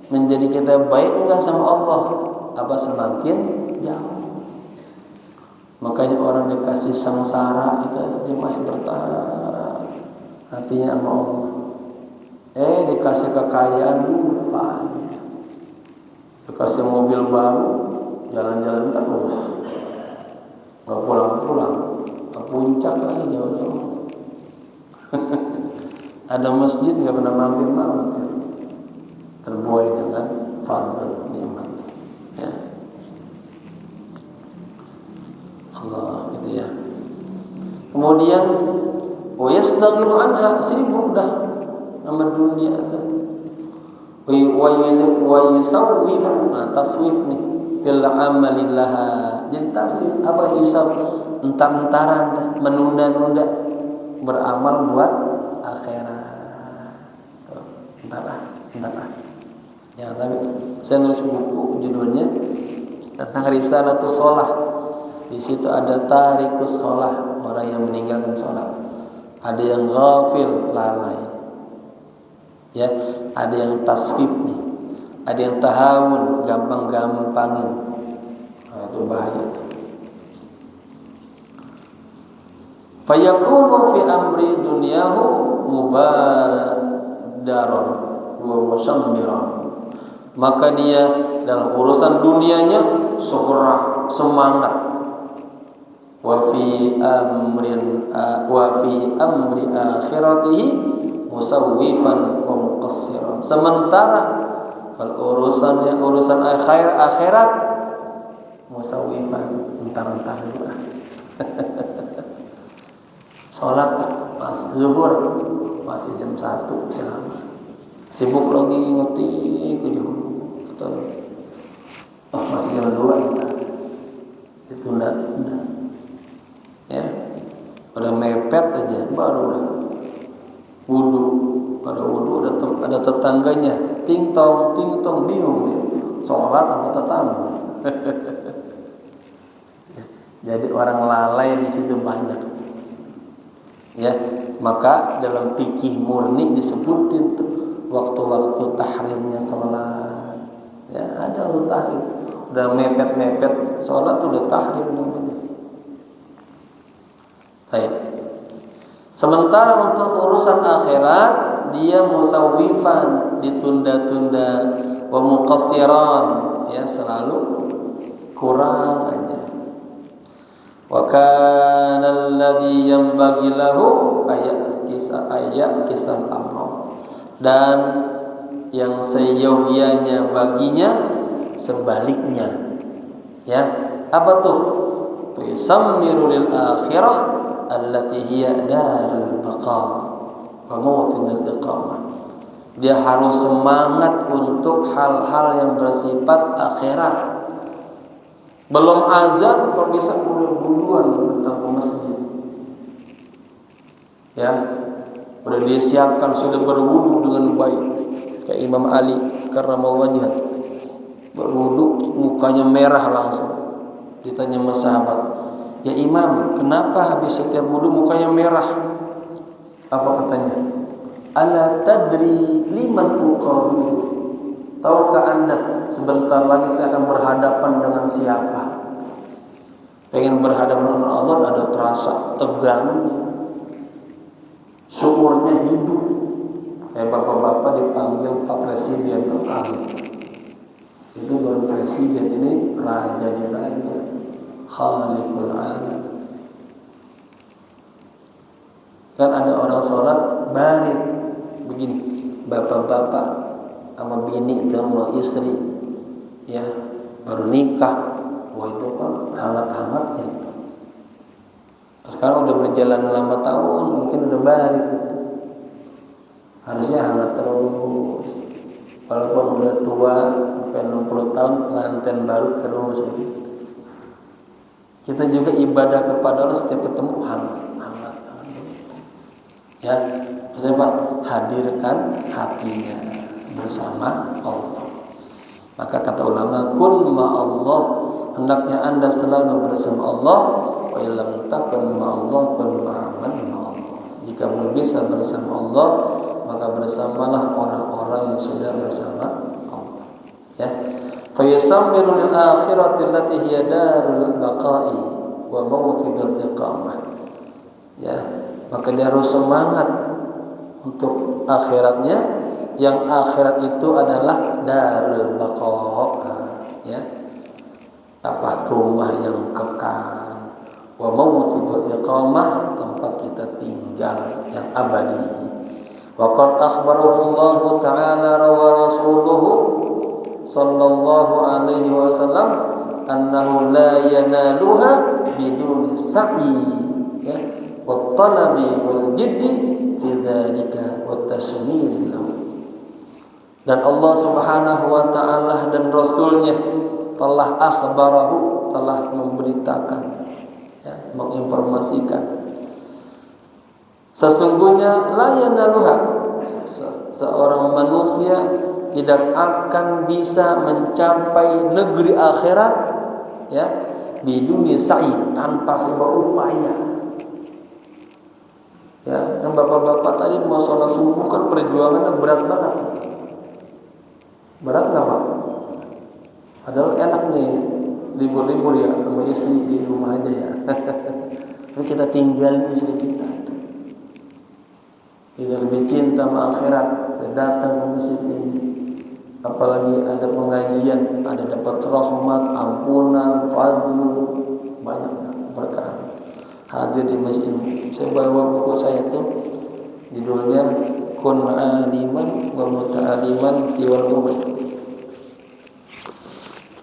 menjadi kita baik enggak sama Allah, apa semakin jauh. Makanya orang dikasih sengsara itu dia masih bertahan hatinya sama Allah. Dikasih kekayaan lupa, dikasih mobil baru jalan-jalan terus, nggak pulang-pulang, ke puncak lagi jauh-jauh. Ada masjid nggak pernah mampir-mampir, terbuai dengan fadl nikmat. Ya. Allah gitu ya. Kemudian yastaghilu anha, sibuk dah sama dunia itu. Wa yusawwifu, taswif nih fil amalillah. Jadi taswif apa yusaww? Entar-entaran dah, menunda-nunda beramal buat akhirat. Tuh, entar. Ya, tapi saya nulis buku judulnya tentang Risalatus Shalah. Di situ ada tarikus shalah, orang yang meninggalkan sholat. Ada yang ghafil, lalai. Ya, ada yang taswif nih. Ada yang tahawun, gampang-gampangin. Nah, itu bahaya. Fayakunu fi amri dunyahu mubadaron wa musammiran. Maka dia dalam urusan dunianya segera, semangat. Wa fi amri akhiratihi musawwifan wa muqassiran. Sementara kalau urusan akhirat musawwifan, entar-entar juga. Sholat pas zuhur masih jam 1 selama sibuk lagi ngerti ke jam atau masih jam 2 entar ditunda-tunda. Ya, udah mepet aja baru udah wudu. Pada wudu ada tetangganya ting tong bingung dia sholat apa tetangga. Jadi orang lalai di situ banyak. Ya, maka dalam fikih murni disebutin tuh waktu-waktu tahrirnya sholat. Ya, ada waktu tahrir. Udah mepet sholat udah tahrir namanya. Baik. Sementara untuk urusan akhirat dia musawwifan, ditunda-tunda, wa muqassiran, ya selalu kurang aja. Wa kana alladhi yanbaghi lahu kisal amra, dan yang seyogyanya baginya sebaliknya. Ya, apa tuh? Yusammiru lil akhirah allati hiya darul baqa wa mawtinul iqamah. Dia harus semangat untuk hal-hal yang bersifat akhirat. Belum azan kalau bisa buru-buruan datang ke masjid. Ya, udah disiapkan, sudah berwudu dengan baik kayak Imam Ali karramallahu wajhah. berwudu mukanya merah langsung. Ditanya sama sahabat, "Ya Imam, kenapa habis setiap wudu mukanya merah?" Apa katanya? "Ala tadri liman uqabilu?" Tahukah Anda sebentar lagi saya akan berhadapan dengan siapa? Pengen berhadapan dengan Allah ada terasa tegangnya. Syukurnya hidup. Kayak bapak-bapak dipanggil Pak Presiden kaget. Itu baru presiden, ini raja di raja. Khaliqul alam. Kan ada orang sholat barit begini, bapak-bapak sama bini sama istri, ya baru nikah, wah itu kan hangat-hangatnya itu. Sekarang udah berjalan lama tahun, mungkin udah barit itu. Harusnya hangat terus. Walaupun udah tua sampai 60 tahun pengantin baru terus begitu. Kita juga ibadah kepada Allah setiap ketemu hangat. Ya, maksudnya Pak, hadirkan hatinya bersama Allah. Maka kata ulama, kun ma'allah, hendaknya Anda selalu bersama Allah. Wa illam takun ma'allah kun ma'aman ma'allah. Jika belum bisa bersama Allah, maka bersamalah orang-orang yang sudah bersama Allah. Ya. Fa yusammiru lil akhirati allati hiya darul baqa'i wa mawtidul iqamah. Ya, maka dia harus semangat untuk akhiratnya, yang akhirat itu adalah darul baqa, ya, apa, rumah yang kekal, wa mawtidul iqamah, tempat kita tinggal yang abadi. Wa qad akhbarahu Allah ta'ala wa rasuluhu sallallahu alaihi wasallam annahu la yanaluha biduni sa'i, ya, wa talabi wal jiddi fi dzalika wa tasmir lahu. Dan Allah Subhanahu wa taala dan rasulnya telah akhbarahu, telah memberitakan, ya, menginformasikan, sesungguhnya la yanaluha, seorang manusia tidak akan bisa mencapai negeri akhirat, ya, biduni sa'i, tanpa sebuah upaya. Ya, yang bapak-bapak tadi mau sholat subuh kan perjuangannya berat banget. Berat nggak Pak? Padahal enak nih libur-libur ya sama istri di rumah aja ya. Tapi kita tinggalin istri kita. Kita lebih cinta sama akhirat, datang ke masjid ini. Apalagi ada pengajian, ada dapat rahmat, ampunan, fadlu, banyak berkah. Hadir di masjid ini. Saya bawa buku saya tuh, judulnya Kun aliman wa muta'aliman tiwal umur.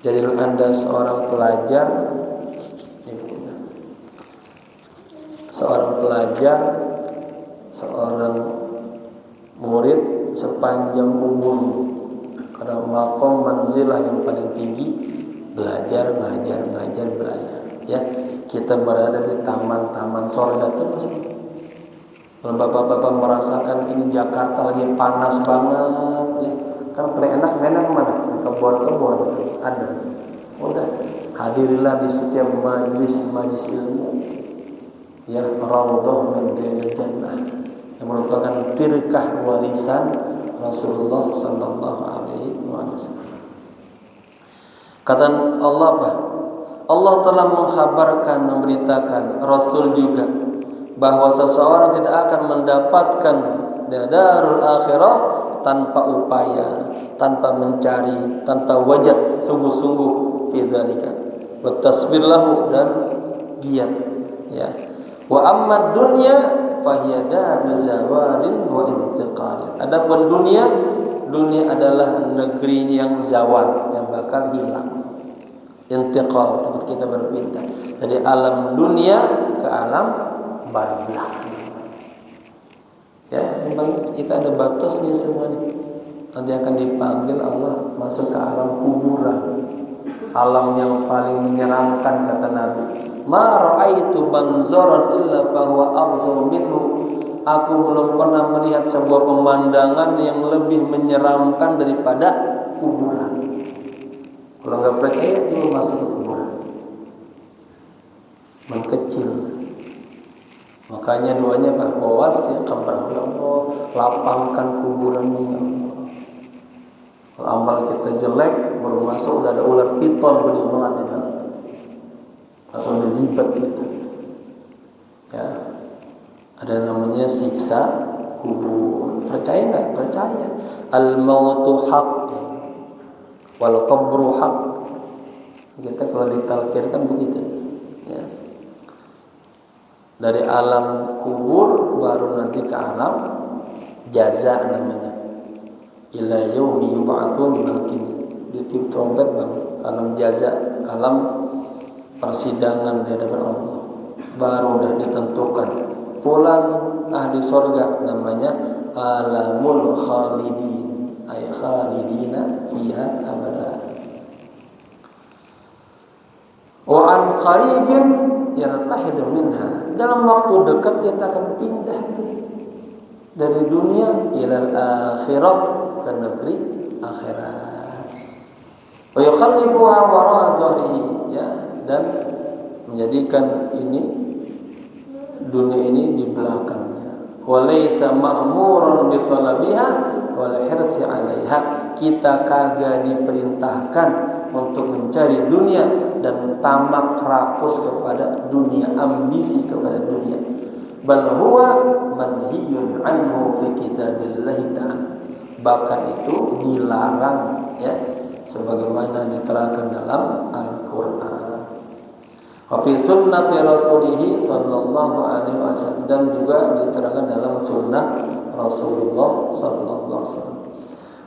Jadilah Anda seorang pelajar, seorang murid sepanjang umur. Karena maqam manzilah yang paling tinggi, belajar, ngajar, belajar. Ya, kita berada di taman-taman surga terus. Kalau bapak-bapak merasakan ini Jakarta lagi panas banget, ya, kan paling enak mana? Di kebun-kebun, ada. Udah, hadirilah di setiap majlis ilmu, ya, raudhah min riyadil jannah, yang merupakan tirkah warisan Rasulullah sallallahu alaihi wasallam. Kata Allah apa? Allah telah mengkhabarkan, memberitakan, Rasul juga, bahwa seseorang tidak akan mendapatkan darul akhirah tanpa upaya, tanpa mencari, tanpa wajad sungguh-sungguh fi dzalika wa tasbir lahu, dan giat, ya. Wa amma dunya fa hiya daru zawalin wa intiqalin. Adapun dunia adalah negeri yang zawal, yang bakal hilang. Intiqal, tempat kita berpindah dari alam dunia ke alam barzah. Ya, memang kita ada batasnya semua nih. Nanti akan dipanggil Allah masuk ke alam kuburan, alam yang paling menyeramkan, kata Nabi. Ma ra'aitu manzaran illa fahuwa afzaw minhu. Aku belum pernah melihat sebuah pemandangan yang lebih menyeramkan daripada kuburan. Kalau nggak percaya coba masuk ke kuburan, mengkecil. Makanya doanya apa? Wasi qabr, ya Allah, lapangkan kuburannya ya Allah. Kalau amal kita jelek, baru masuk udah ada ular piton beriman di dalam, langsung dilibat kita. Ya, ada namanya siksa kubur. Percaya nggak? Percaya. Al mautu haq, wal qabru haq. Kita kalau ditalkirkan begitu. Ya. Dari alam kubur baru nanti ke alam jaza namanya. Ila yaumi yub'atsun, makin ditiup trompet bang, alam jaza, alam persidangan di hadapan Allah. Baru dah ditentukan pulang ahli surga, namanya alamul khalidin, ay khalidina fiha abada. Wa an qaribin yartahidu minha, dalam waktu dekat kita akan pindah itu dari dunia ilal akhirah, ke negeri akhirat. Wa yukhallifuha wara zahrihi, ya, dan menjadikan ini dunia ini di belakangnya. Wa laysa ma'murun bi talabiha wal hirsi 'alaiha, kita kagak diperintahkan untuk mencari dunia dan tamak rakus kepada dunia, ambisi kepada dunia. Bal huwa manhiyun anhu fi kitabillahi ta'ala, bahkan itu dilarang, ya, sebagaimana diterangkan dalam Al-Qur'an. Wa fi sunnati rasulih sallallahu alaihi wasallam, dan juga diterangkan dalam sunnah Rasulullah sallallahu alaihi wasallam.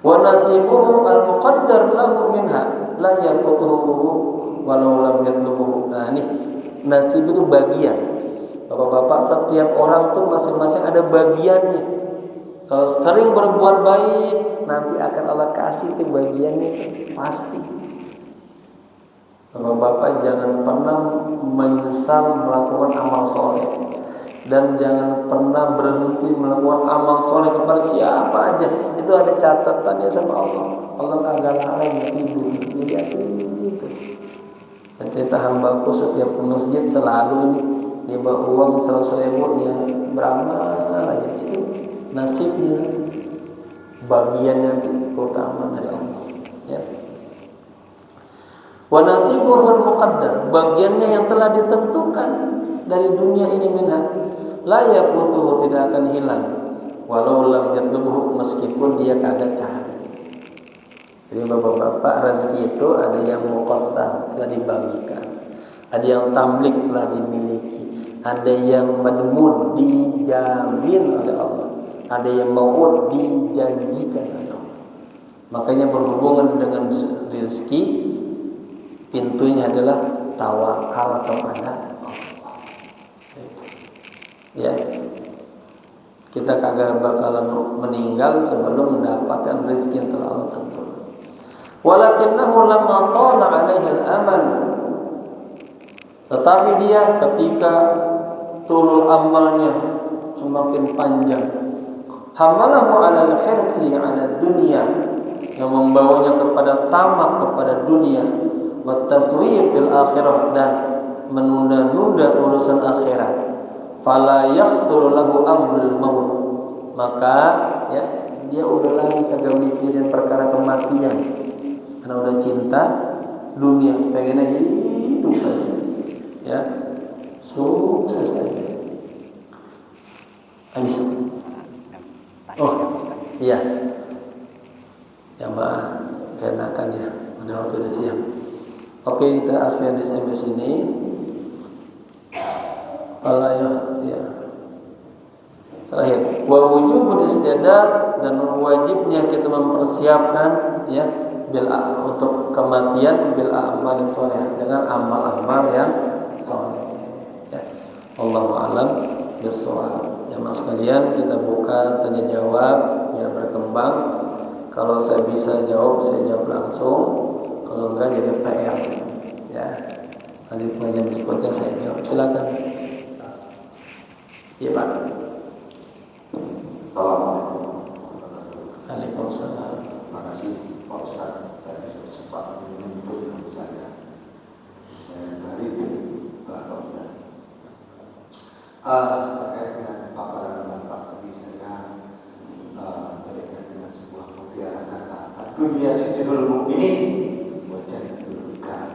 Wa nasibuhu al-muqaddar lahu minha la yafutuhu walau lam yatlubuhu. Nah, ini nasib itu bagian. Bapak-bapak, setiap orang tuh masing-masing ada bagiannya. Kalau sering berbuat baik, nanti akan Allah kasih itu bagiannya itu, pasti. Bapak-bapak jangan pernah menyesal melakukan amal soleh, dan jangan pernah berhenti melakukan amal soleh kepada siapa aja. Itu ada catatannya sama Allah. Allah kagak lalai tidur, jadi itu. Dan cerita hambaku setiap ke masjid selalu ini dia bawa uang 100.000, ya beramal aja, itu nasibnya nanti, bagian nanti keutamaan dari Allah, ya. Wa nasibuhul muqaddar, bagiannya yang telah ditentukan dari dunia ini, minha la yafutuhu, tidak akan hilang, walau lam yatlubuhu, meskipun dia kagak cari. Jadi bapak-bapak, rezeki itu ada yang muqassam, telah dibagikan, ada yang tamlik, telah dimiliki, ada yang madmun, dijamin oleh Allah, ada yang mau'ud, dijanjikan oleh Allah. Makanya berhubungan dengan rezeki, pintunya adalah tawakal kepada Allah. Ya, kita kagak bakalan meninggal sebelum mendapatkan rezeki yang telah Allah tentukan. Walakinnahu lamma tala 'alaihi al-amal, tetapi dia ketika tulul amalnya semakin panjang, hamalahu 'ala al-hirsi 'ala dunya, yang membawanya kepada tamak kepada dunia, wa taswif fil akhirah, dan menunda-nunda urusan akhirat. Fala yakhthuru lahu amrul maut, maka ya dia udah lagi kagak mikirin perkara kematian, karena udah cinta dunia, pengennya hidup aja, ya, sukses aja. Habis. Oh iya, ya maaf, saya nakan ya, udah waktu udah siang. Oke, kita akhirnya di sampai sini. Ya. Terakhir, wa wujubul istidad, dan wajibnya kita mempersiapkan, ya, untuk kematian bil a'mal shalih, dengan amal-amal yang saleh. Ya. Allahu a'lam bishawab. Ya mas sekalian, kita buka tanya jawab biar berkembang. Kalau saya bisa jawab, saya jawab langsung. Kalau enggak jadi PR. Ya. Nanti pengajian berikutnya saya jawab. Silakan. Iya Pak. Assalamualaikum. Waalaikumsalam. Terima kasih Pak Ustaz. sempat menyebut nama saya dari Bapak. Terkait dengan paparan Bapak tadi saya berkaitan dengan sebuah mutiara kata dunia sijinul mukminin wajah dulukan.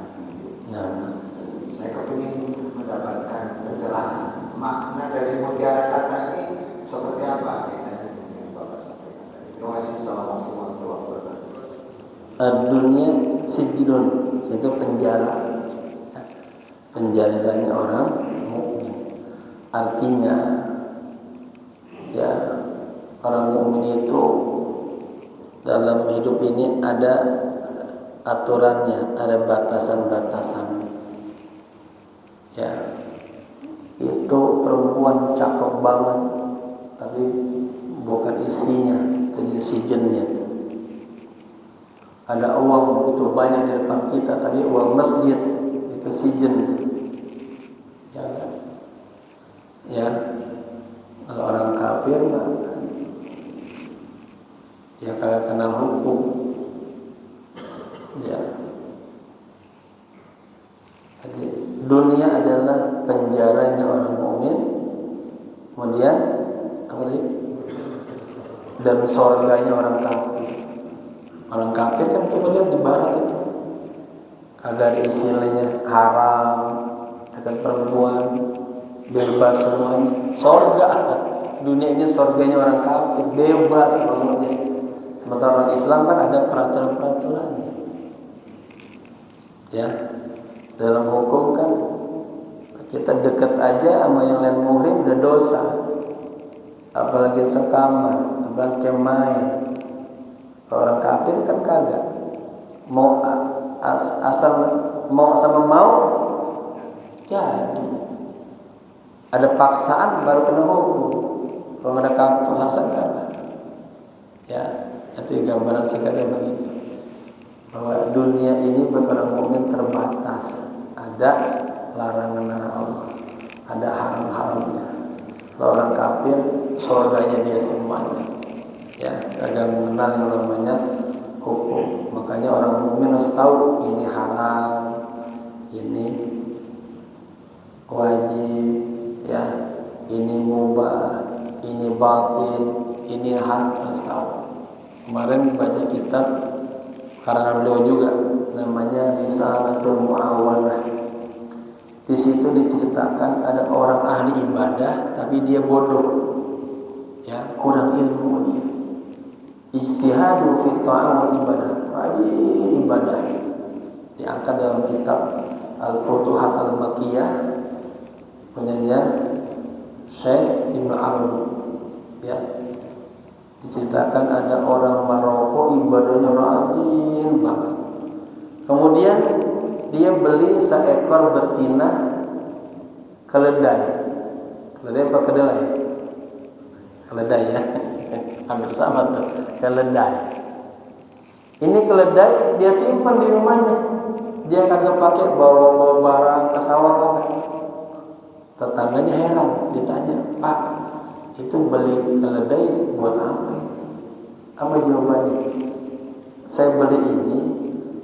Saya kepingin mendapatkan pencerahan makna dari mutiara kata ini seperti apa yang Bapak sampaikan tadi. Terima kasih. Assalamualaikum warahmatullahi wabarakatuh. Dunia sijinun, itu penjara, penjaranya orang mukmin. Artinya ya, orang mukmin itu dalam hidup ini ada aturannya, ada batasan-batasan. Ya, itu perempuan cakep banget, tapi bukan istrinya, itu jadi sijennya. Ada uang begitu banyak di depan kita, tapi uang masjid, itu sijen. Ya, kalau orang kafir mah ya kagak kenal hukum. Ya, jadi dunia adalah penjaranya orang mukmin. Kemudian apa tadi? Dan surganya orang kafir. Orang kafir kan coba lihat di barat itu, kagak ada istilahnya haram dengan perempuan, bebas semuanya. Surga, dunia ini surganya orang kafir, bebas maksudnya. Sementara orang Islam kan ada peraturan-peraturannya. Ya, dalam hukum kan kita deket aja sama yang lain muhrim udah dosa, apalagi sekamar, apalagi main. Orang kafir kan kagak, mau asal mau sama mau jadi ada paksaan baru kena hukum. Kalau ada paksaan kagak. Ya, itu gambaran singkatnya begitu. Bahwa dunia ini buat orang mukmin terbatas, ada larangan-larangan Allah, ada haram-haramnya. Kalau orang kafir, surganya dia semuanya. Ya, kagak mengenal yang namanya hukum. Makanya orang mukmin harus tahu ini haram, ini wajib, ya, ini mubah, ini batil, ini hak, harus tahu. Kemarin baca kitab karangan beliau juga, namanya Risalatul Mu'awanah. Di situ diceritakan ada orang ahli ibadah, tapi dia bodoh, ya, kurang ilmu dia. Ijtihadu fi ta'awul ibadah, rajin ibadah. Diangkat dalam kitab Al-Futuhat Al-Makkiyah punyanya Syekh Ibnu Arabi. Ya, diceritakan ada orang Maroko ibadahnya rajin banget. Kemudian dia beli seekor betina keledai. Keledai apa kedelai? Keledai ya. Hampir sama tuh, keledai. Ini keledai dia simpan di rumahnya. Dia kagak pakai bawa barang ke sawah kagak. Tetangganya heran, ditanya, "Pak, itu beli keledai buat apa itu?" Apa jawabannya? "Saya beli ini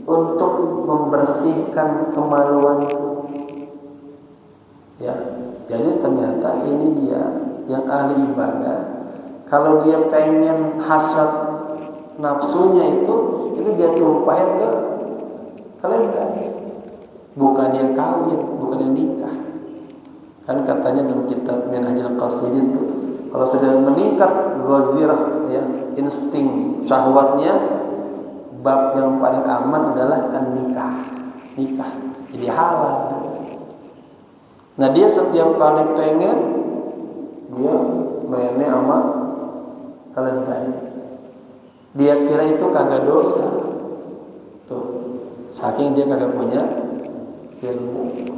untuk membersihkan kemaluanku." Ya, jadi ternyata ini dia yang ahli ibadah. Kalau dia pengen hasrat nafsunya itu dia tumpahin ke keledai. Bukan yang kawin, bukan yang nikah. Kan katanya dalam kitab Minhajul Qasidin tuh, kalau sudah meningkat ghazirah, ya, insting syahwatnya, bab yang paling aman adalah nikah. Nikah jadi halal. Nah, dia setiap kali pengen, dia mainnya sama keledai. Dia kira itu kagak dosa. Tuh, saking dia kagak punya ilmu.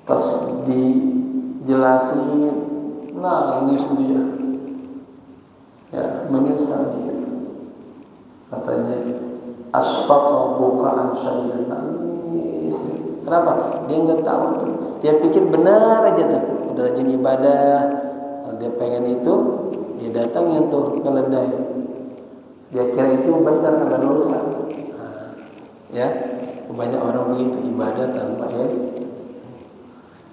Pas dijelasin, nangis dia. Ya, menyesal dia. Katanya, asfaqa bukaan syadidan, nangis. Kenapa? Dia nggak tahu tuh. Dia pikir benar aja tuh. Udah rajin ibadah. Kalau dia pengen itu, dia datangin tuh keledai. Dia kira itu benar, kagak dosa. Nah, Ya, banyak orang begitu ibadah tanpa ilmu.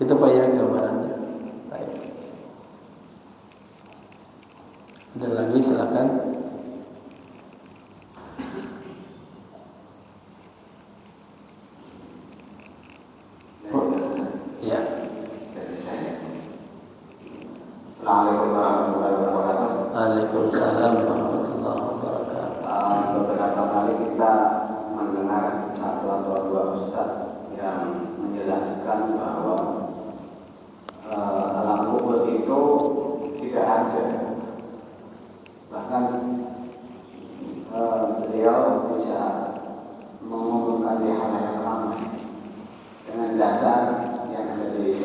Itu Pak ya gambarannya. Baik. Ada lagi silakan. Ya. Dari saya. Assalamualaikum warahmatullahi wabarakatuh. Waalaikumsalam warahmatullahi wabarakatuh. Beberapa kali kita mendengar satu atau dua ustaz yang menjelaskan bahwa alam kubur itu tidak ada. Bahkan beliau bisa mengumumkan di halayak ramai dengan dasar yang ada di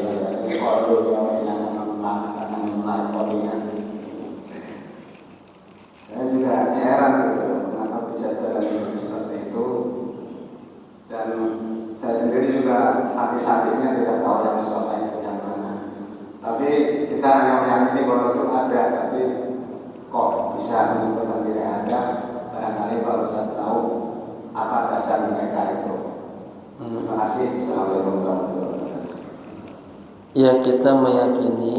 Al-Qur'an yang mengatakan mengenai koordinat. Saya juga heran gitu, mengapa bisa terjadi seperti itu. Dan saya sendiri juga habis-habisnya tidak tahu yang soal itu yang mana. Tapi kita hanya meyakini bahwa itu ada, tapi kok bisa menentukan tidak ada. Barangkali Pak Ustaz tahu apa dasar mereka itu. Terima kasih. Assalamualaikum warahmatullahi wabarakatuh. Ya, kita meyakini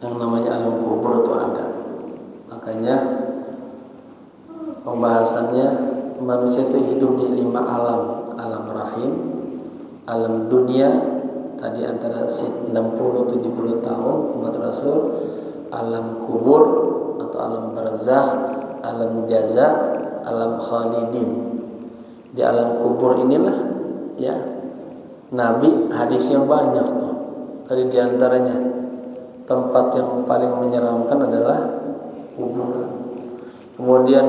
yang namanya alam kubur itu ada. Makanya pembahasannya manusia itu hidup di 5 alam. Alam rahim, alam dunia tadi antara 60-70 tahun umat Rasul, alam kubur atau alam barzakh, alam jaza, alam khalidin. Di alam kubur inilah ya Nabi hadisnya banyak tuh. Dari diantaranya tempat yang paling menyeramkan adalah kuburan. Kemudian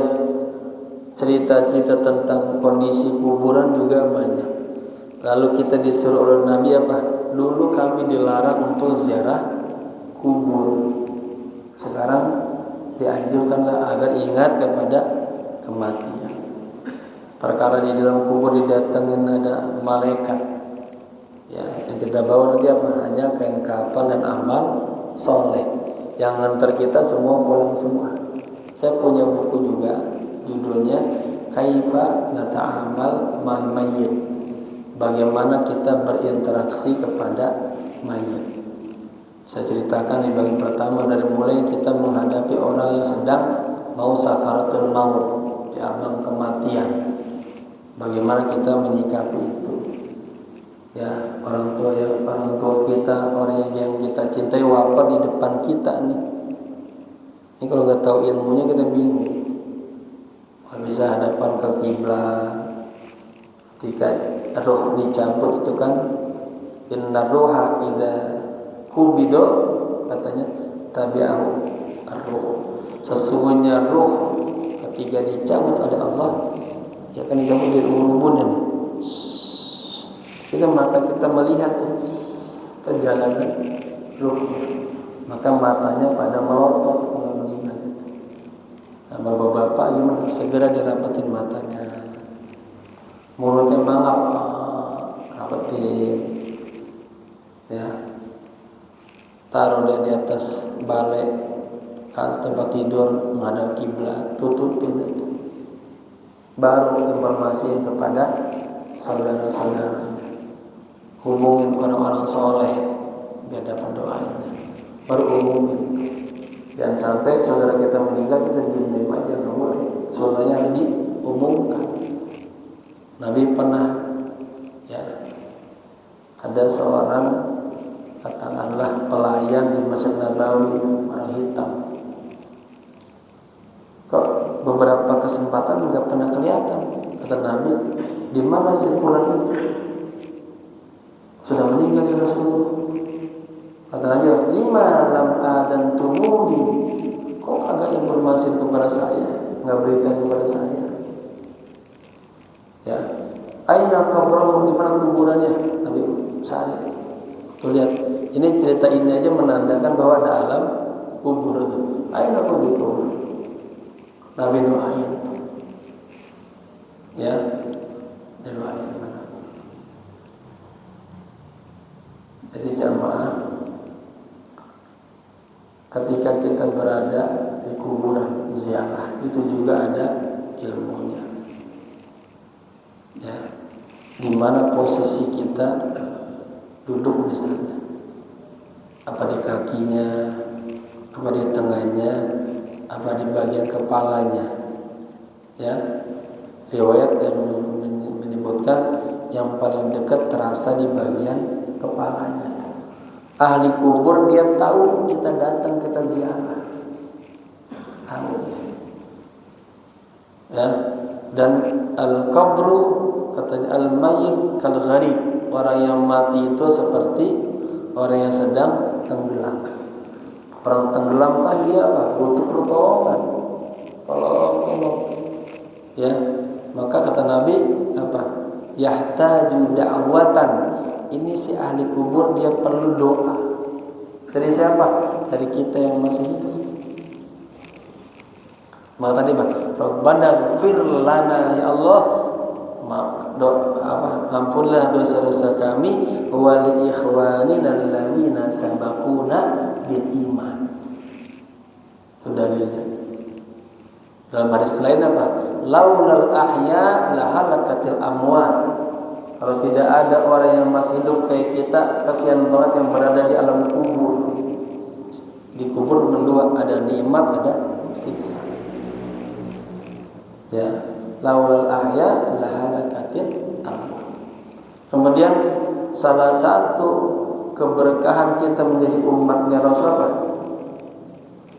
cerita-cerita tentang kondisi kuburan juga banyak. Lalu kita disuruh oleh Nabi apa? Dulu kami dilarang untuk ziarah kubur. Sekarang dianjurkanlah agar ingat kepada kematian. Perkara di dalam kubur didatengin ada malaikat. Ya, yang kita bawa nanti apa? Hanya kain kafan dan amal soleh. Yang ngantar kita semua pulang semua. Saya punya buku juga, judulnya Kaifa Nata'amal Mal Mayyit. Bagaimana kita berinteraksi kepada mayit. Saya ceritakan di bagian pertama dari mulai kita menghadapi orang yang sedang mau sakaratul maut, di ambang kematian. Bagaimana kita menyikapi itu? Ya, orang tua kita, orang yang kita cintai wafat di depan kita nih. Ini kalau nggak tahu ilmunya kita bingung. Kalau bisa hadapan ke kiblat, ketika roh dicabut itu kan, inna roha idza kubido katanya tabi'ahu ar-ruh. Sesungguhnya roh ketika dicabut oleh Allah, ya kan dicabut dari ubun ini. Kita mata kita melihat tuh perjalanan ruh, maka matanya pada melotot kalau meninggal itu. Nah, bapak-bapak gimana? Segera dirapetin matanya, mulutnya mangap, rapetin, ya, taruh dia di atas balai tempat tidur menghadap kiblat, tutupin itu. Baru informasiin kepada saudara-saudaranya. Hubungin orang-orang soleh biar dapat doanya. Baru hubungin. Jangan sampai saudara kita meninggal kita diam-diam aja, nggak boleh. Soalnya harus diumumkan. Nabi pernah ya ada seorang katakanlah pelayan di Masjid Nabawi itu orang hitam. Kok beberapa kesempatan nggak pernah kelihatan. Kata Nabi, di mana simpulan itu? Sudah meninggal ya Rasulullah. Kata Nabi, lima lam adan tumuni. Kok agak informasi kepada saya, nggak berita kepada saya? Ya, aina qabrahu, di mana kuburannya? Nabi Sa'id. Tuh lihat, ini cerita ini aja menandakan bahwa ada alam kubur itu. Aina kubur. Nabi doain. Ya, doain. Jadi jamaah, ketika kita berada di kuburan ziarah itu juga ada ilmunya. di mana posisi kita duduk misalnya, apa di kakinya, apa di tengahnya, apa di bagian kepalanya. Ya, riwayat yang menyebutkan yang paling dekat terasa di bagian kepalanya. Ahli kubur dia tahu kita datang, kita ziarah, tahu. Ya, dan al-qabru katanya al-mayyit kal gharib, orang yang mati itu seperti orang yang sedang tenggelam. Orang tenggelam kan dia apa? Butuh pertolongan. Tolong. Ya, maka kata Nabi apa? Yahtaju da'watan. Ini si ahli kubur dia perlu doa. Dari siapa? Dari kita yang masih hidup. Maka tadi Rabbana ighfir lana ya Allah, ampunlah dosa-dosa kami wa li ikhwanina alladzina sabaquna bil iman. Itu dalilnya. Dalam hadis lain apa? Laulal ahya lahalakatil amwat. Kalau tidak ada orang yang masih hidup kayak kita, kasihan banget yang berada di alam kubur. Di kubur mendua, ada nikmat, ada siksa. Ya, laulal ahya lahalakatil amwat. Kemudian salah satu keberkahan kita menjadi umatnya Rasulullah.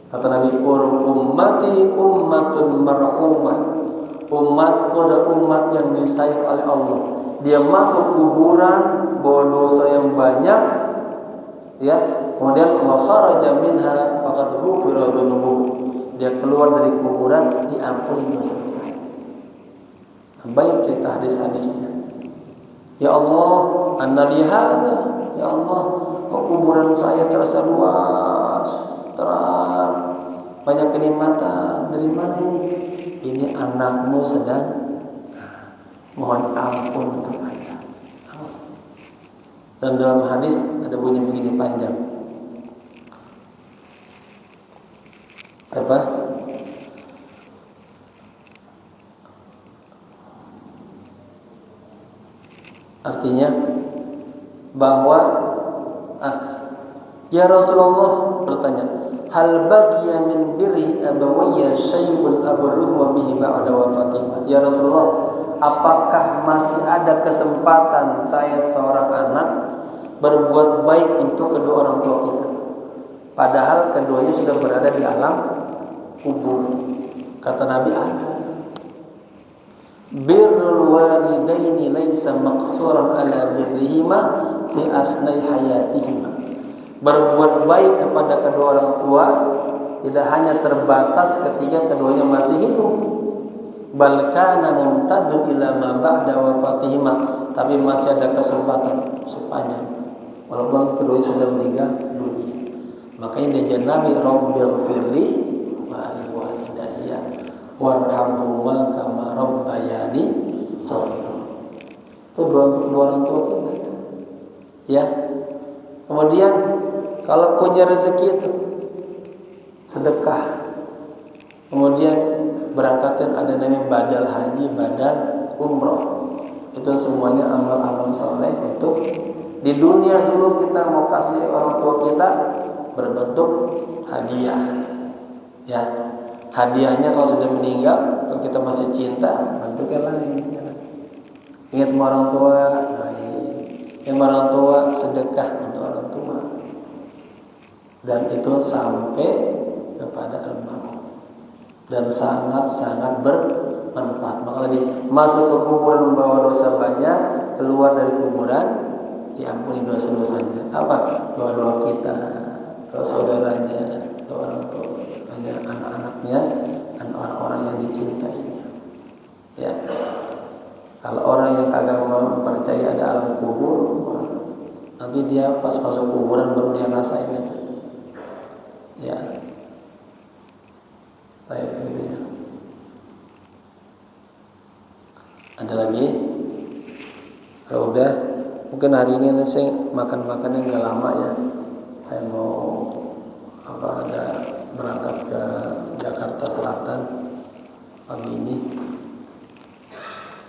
Kata Nabi, ummati ummatun marhumah. Umatku adalah umat yang disayang oleh Allah. Dia masuk kuburan bawa dosa yang banyak, ya. Kemudian wa kharaja minha faqad ghufira dzunubuh. Dia keluar dari kuburan diampuni dosa-dosanya. Banyak cerita hadis-hadisnya. Ya Allah, anna li hadza. Ya Allah, kok kuburan saya terasa luas, terang, banyak kenikmatan. Dari mana ini? Ini anakmu sedang mohon ampun untuk Anda. Dan dalam hadis ada bunyi begini panjang. Apa? Artinya bahwa ya Rasulullah bertanya, hal baqiya min birri abawayya syai'un abruhu bihi ba'da wafatihima. Ya Rasulullah, apakah masih ada kesempatan saya seorang anak berbuat baik untuk kedua orang tua kita? Padahal keduanya sudah berada di alam kubur. Kata Nabi, ada. Birrul walidaini laisa maqsuran ala birrihima fi asnai hayatihima. Berbuat baik kepada kedua orang tua tidak hanya terbatas ketika keduanya masih hidup, bal kana mumtadun ila ma ba'da wafatihima, tapi masih ada kesempatan sepanjang walaupun keduanya sudah meninggal dunia. Makanya dia Nabi Rabbighfirli wa li walidayya warhamhuma kama rabbayani shaghira. Itu doa untuk kedua orang tua kita itu. Ya. Kemudian kalau punya rezeki itu sedekah. Kemudian berangkatkan ada namanya badal haji, badal umroh. Itu semuanya amal-amal soleh untuk di dunia dulu kita mau kasih orang tua kita berbentuk hadiah. Ya, hadiahnya kalau sudah meninggal, kalau kita masih cinta, bentuknya lain. Ingat sama orang tua, yang orang tua sedekah untuk orang tua, dan itu sampai kepada almarhum dan sangat-sangat bermanfaat. Maka tadi masuk ke kuburan membawa dosa banyak, keluar dari kuburan diampuni dosa-dosanya. Apa? Doa-doa kita, doa saudaranya, doa orang tuanya, anak-anaknya, dan orang-orang yang dicintainya. Ya. Kalau orang yang kagak mempercayai ada alam kubur, nanti dia pas masuk kuburan baru dia rasain itu. Ya. Baik gitu ya. Ada lagi? Kalau udah, mungkin hari ini saya makan-makan yang gak lama ya. Saya mau ada berangkat ke Jakarta Selatan pagi ini.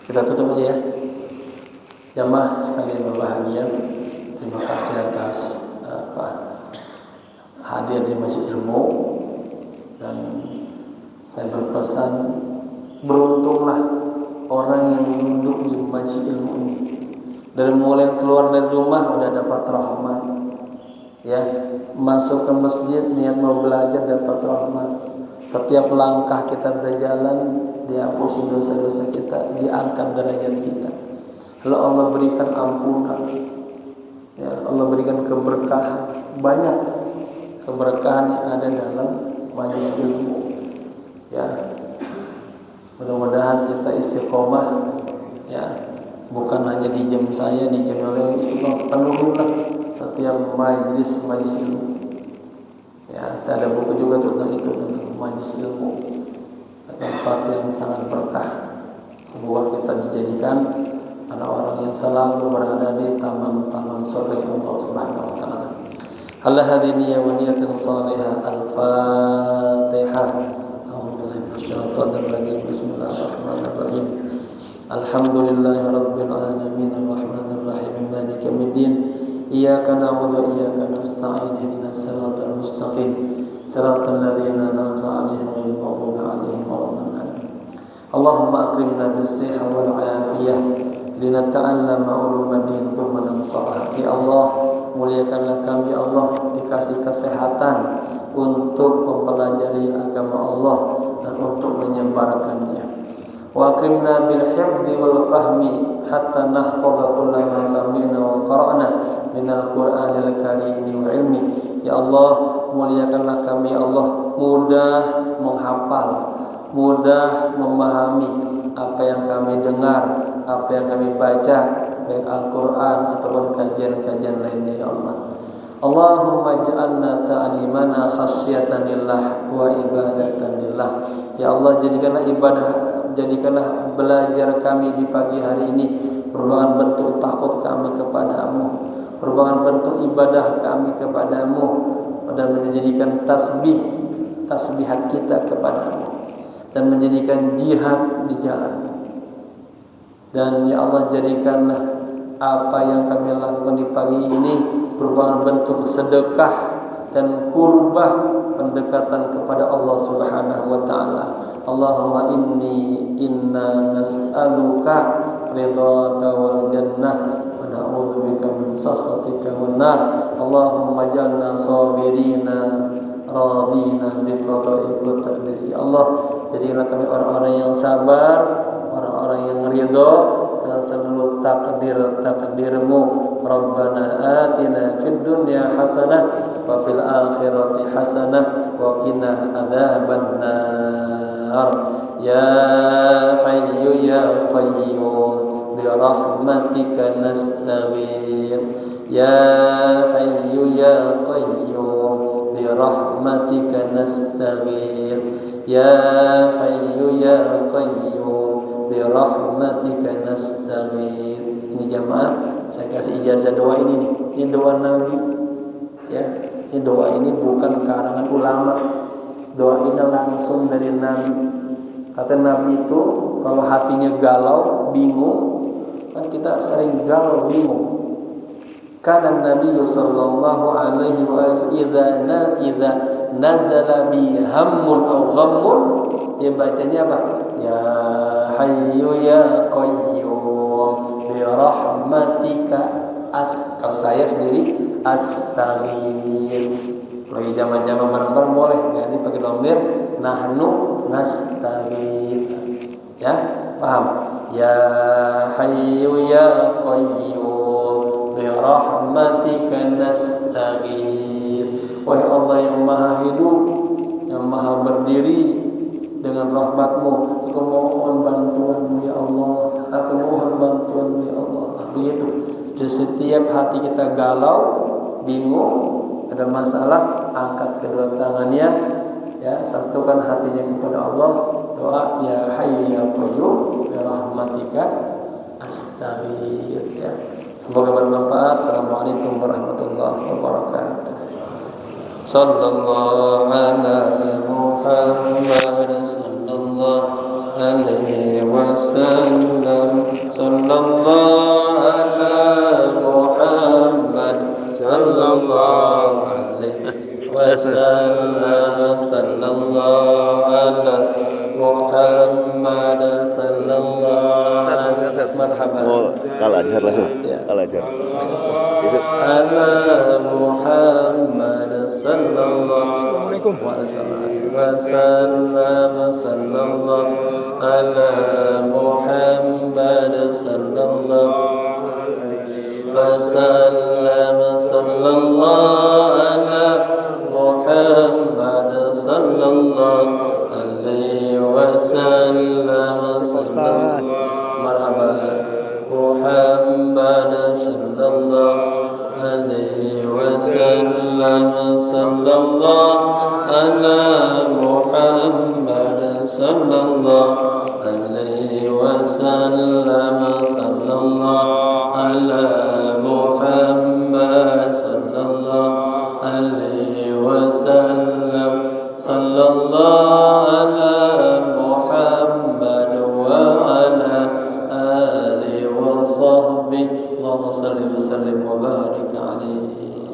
Kita tutup aja ya. Jamaah sekalian berbahagia, terima kasih atas hadir di Masjid Ilmu, dan saya berpesan, beruntunglah orang yang duduk di Masjid Ilmu ini. Dari mulai keluar dari rumah udah dapat rahmat, ya, masuk ke masjid niat mau belajar dapat rahmat. Setiap langkah kita berjalan dihapusi dosa-dosa kita, diangkat derajat kita. Lalu Allah berikan ampunan, ya, Allah berikan keberkahan. Banyak keberkahan yang ada dalam majelis ilmu, ya. Mudah-mudahan kita istiqomah, ya, bukan hanya di jam saya, di jam yang istiqomah, penuhilah setiap majelis ilmu. Ya, saya ada buku juga tentang itu, tentang majelis ilmu, tempat yang sangat berkah. Semoga kita dijadikan orang-orang yang selalu berada di taman-taman surga Allah Subhanahu wa taala. Ala hadiniya wa niyatin salihah. Al-Fatihah. A'udzubillahi minasyaitonir rajim. Bismillahirrahmanirrahim. Alhamdulillahirabbil alamin arrahmanir rahim maliki yaumiddin. Iyyaka na'budu wa iyyaka nasta'in. Ihdinas siratal mustaqim. Siratal ladzina an'amta 'alaihim ghairil maghdubi 'alaihim waladdallin. Allahumma akrimna bis-sihhati wal 'afiyah linata'allama ulumad din thumma nanfa'ah. Ya Allah, muliakanlah kami, ya Allah, dikasih kesehatan untuk mempelajari agama Allah dan untuk menyebarkannya. Wa akrimna bil hifdzi wal fahmi hatta nahfadha kulla ma sami'na wa qara'na minal Qur'anil karim wa ilmi. Ya Allah, muliakanlah kami, ya Allah, mudah menghafal, mudah memahami apa yang kami dengar, apa yang kami baca, baik Al-Quran ataupun kajian-kajian lainnya, ya Allah. Allahumma ja'alna ta'limana khasyatan lillah wa ibadatan lillah. Ya Allah, jadikanlah belajar kami di pagi hari ini merupakan bentuk takut kami kepadamu, merupakan bentuk ibadah kami kepadamu, dan menjadikan tasbihat kita kepadamu, dan menjadikan jihad di jalan. Dan ya Allah, jadikanlah apa yang kami lakukan di pagi ini merupakan bentuk sedekah dan kurbah pendekatan kepada Allah Subhanahu wa taala. Allahumma inna nas'aluka ridhaka wal jannah wa na'udzubika min sakhatika wan nar. Allahumma ij'alna sabirina radina bi qada'ika wa taqdiri. Ya Allah, jadikanlah kami orang-orang yang sabar, orang-orang yang ridha dengan seluruh takdir-takdirmu. Rabbana atina fid dunya hasanah wa fil akhirati hasanah wa qina adzabannar. Ya hayyu ya qayyum bi rahmatika nastaghith. Ya hayyu ya qayyum bi rahmatika nastaghith. Ya hayyu ya qayyum bi rahmatika nastaghith. Ini jamaah, saya kasih ijazah doa ini nih. Ini doa Nabi, ya. Ini doa ini bukan karangan ulama. Doa ini langsung dari Nabi. Kata Nabi itu, kalau hatinya galau, bingung, kan kita sering galau, bingung. Kana Nabi sallallahu alaihi wasallam idza nazala bi hammun aw ghammun, dia bacanya apa? Ya hayyu ya qayyum bi rahmatika kalau saya sendiri astaghfir. Kalau jamaah-jamaah bareng-bareng boleh ganti pakai dhamir nahnu nastaghfir. Ya, paham? Ya hayyu ya qayyum bi rahmatika nastaghfir. Wahai Allah yang maha hidup, yang maha berdiri, dengan rahmat-Mu, aku mohon bantuan-Mu ya Allah. Aku mohon bantuan-Mu ya Allah. Begitu. Di setiap hati kita galau, bingung, ada masalah, angkat kedua tangannya, ya, satukan hatinya kepada Allah. Doa ya hayyu ya qayyum bi rahmatika astaghfir, ya. Semoga bermanfaat. Assalamualaikum warahmatullahi wabarakatuh. Sallallahu ala Muhammad sallallahu alaihi wasallam. Sallallahu الله عليه وسلم صلى الله على محمد صلى الله عليه مرحبا. Kalau ajar langsung. Kalau ajar. على محمد صلى الله وسلم صلى الله على محمد صلى الله وسلم صلى الله على محمد صلى الله عليه وسلم صلى الله مرحبا محمد صلى الله عليه وسلم صلى الله على محمد صلى الله عليه وسلم صلى الله على محمد صلى الله عليه وسلم صلى الله على محمد وعلى آله وصحبه اللهم صل وسلم وبارك عليه.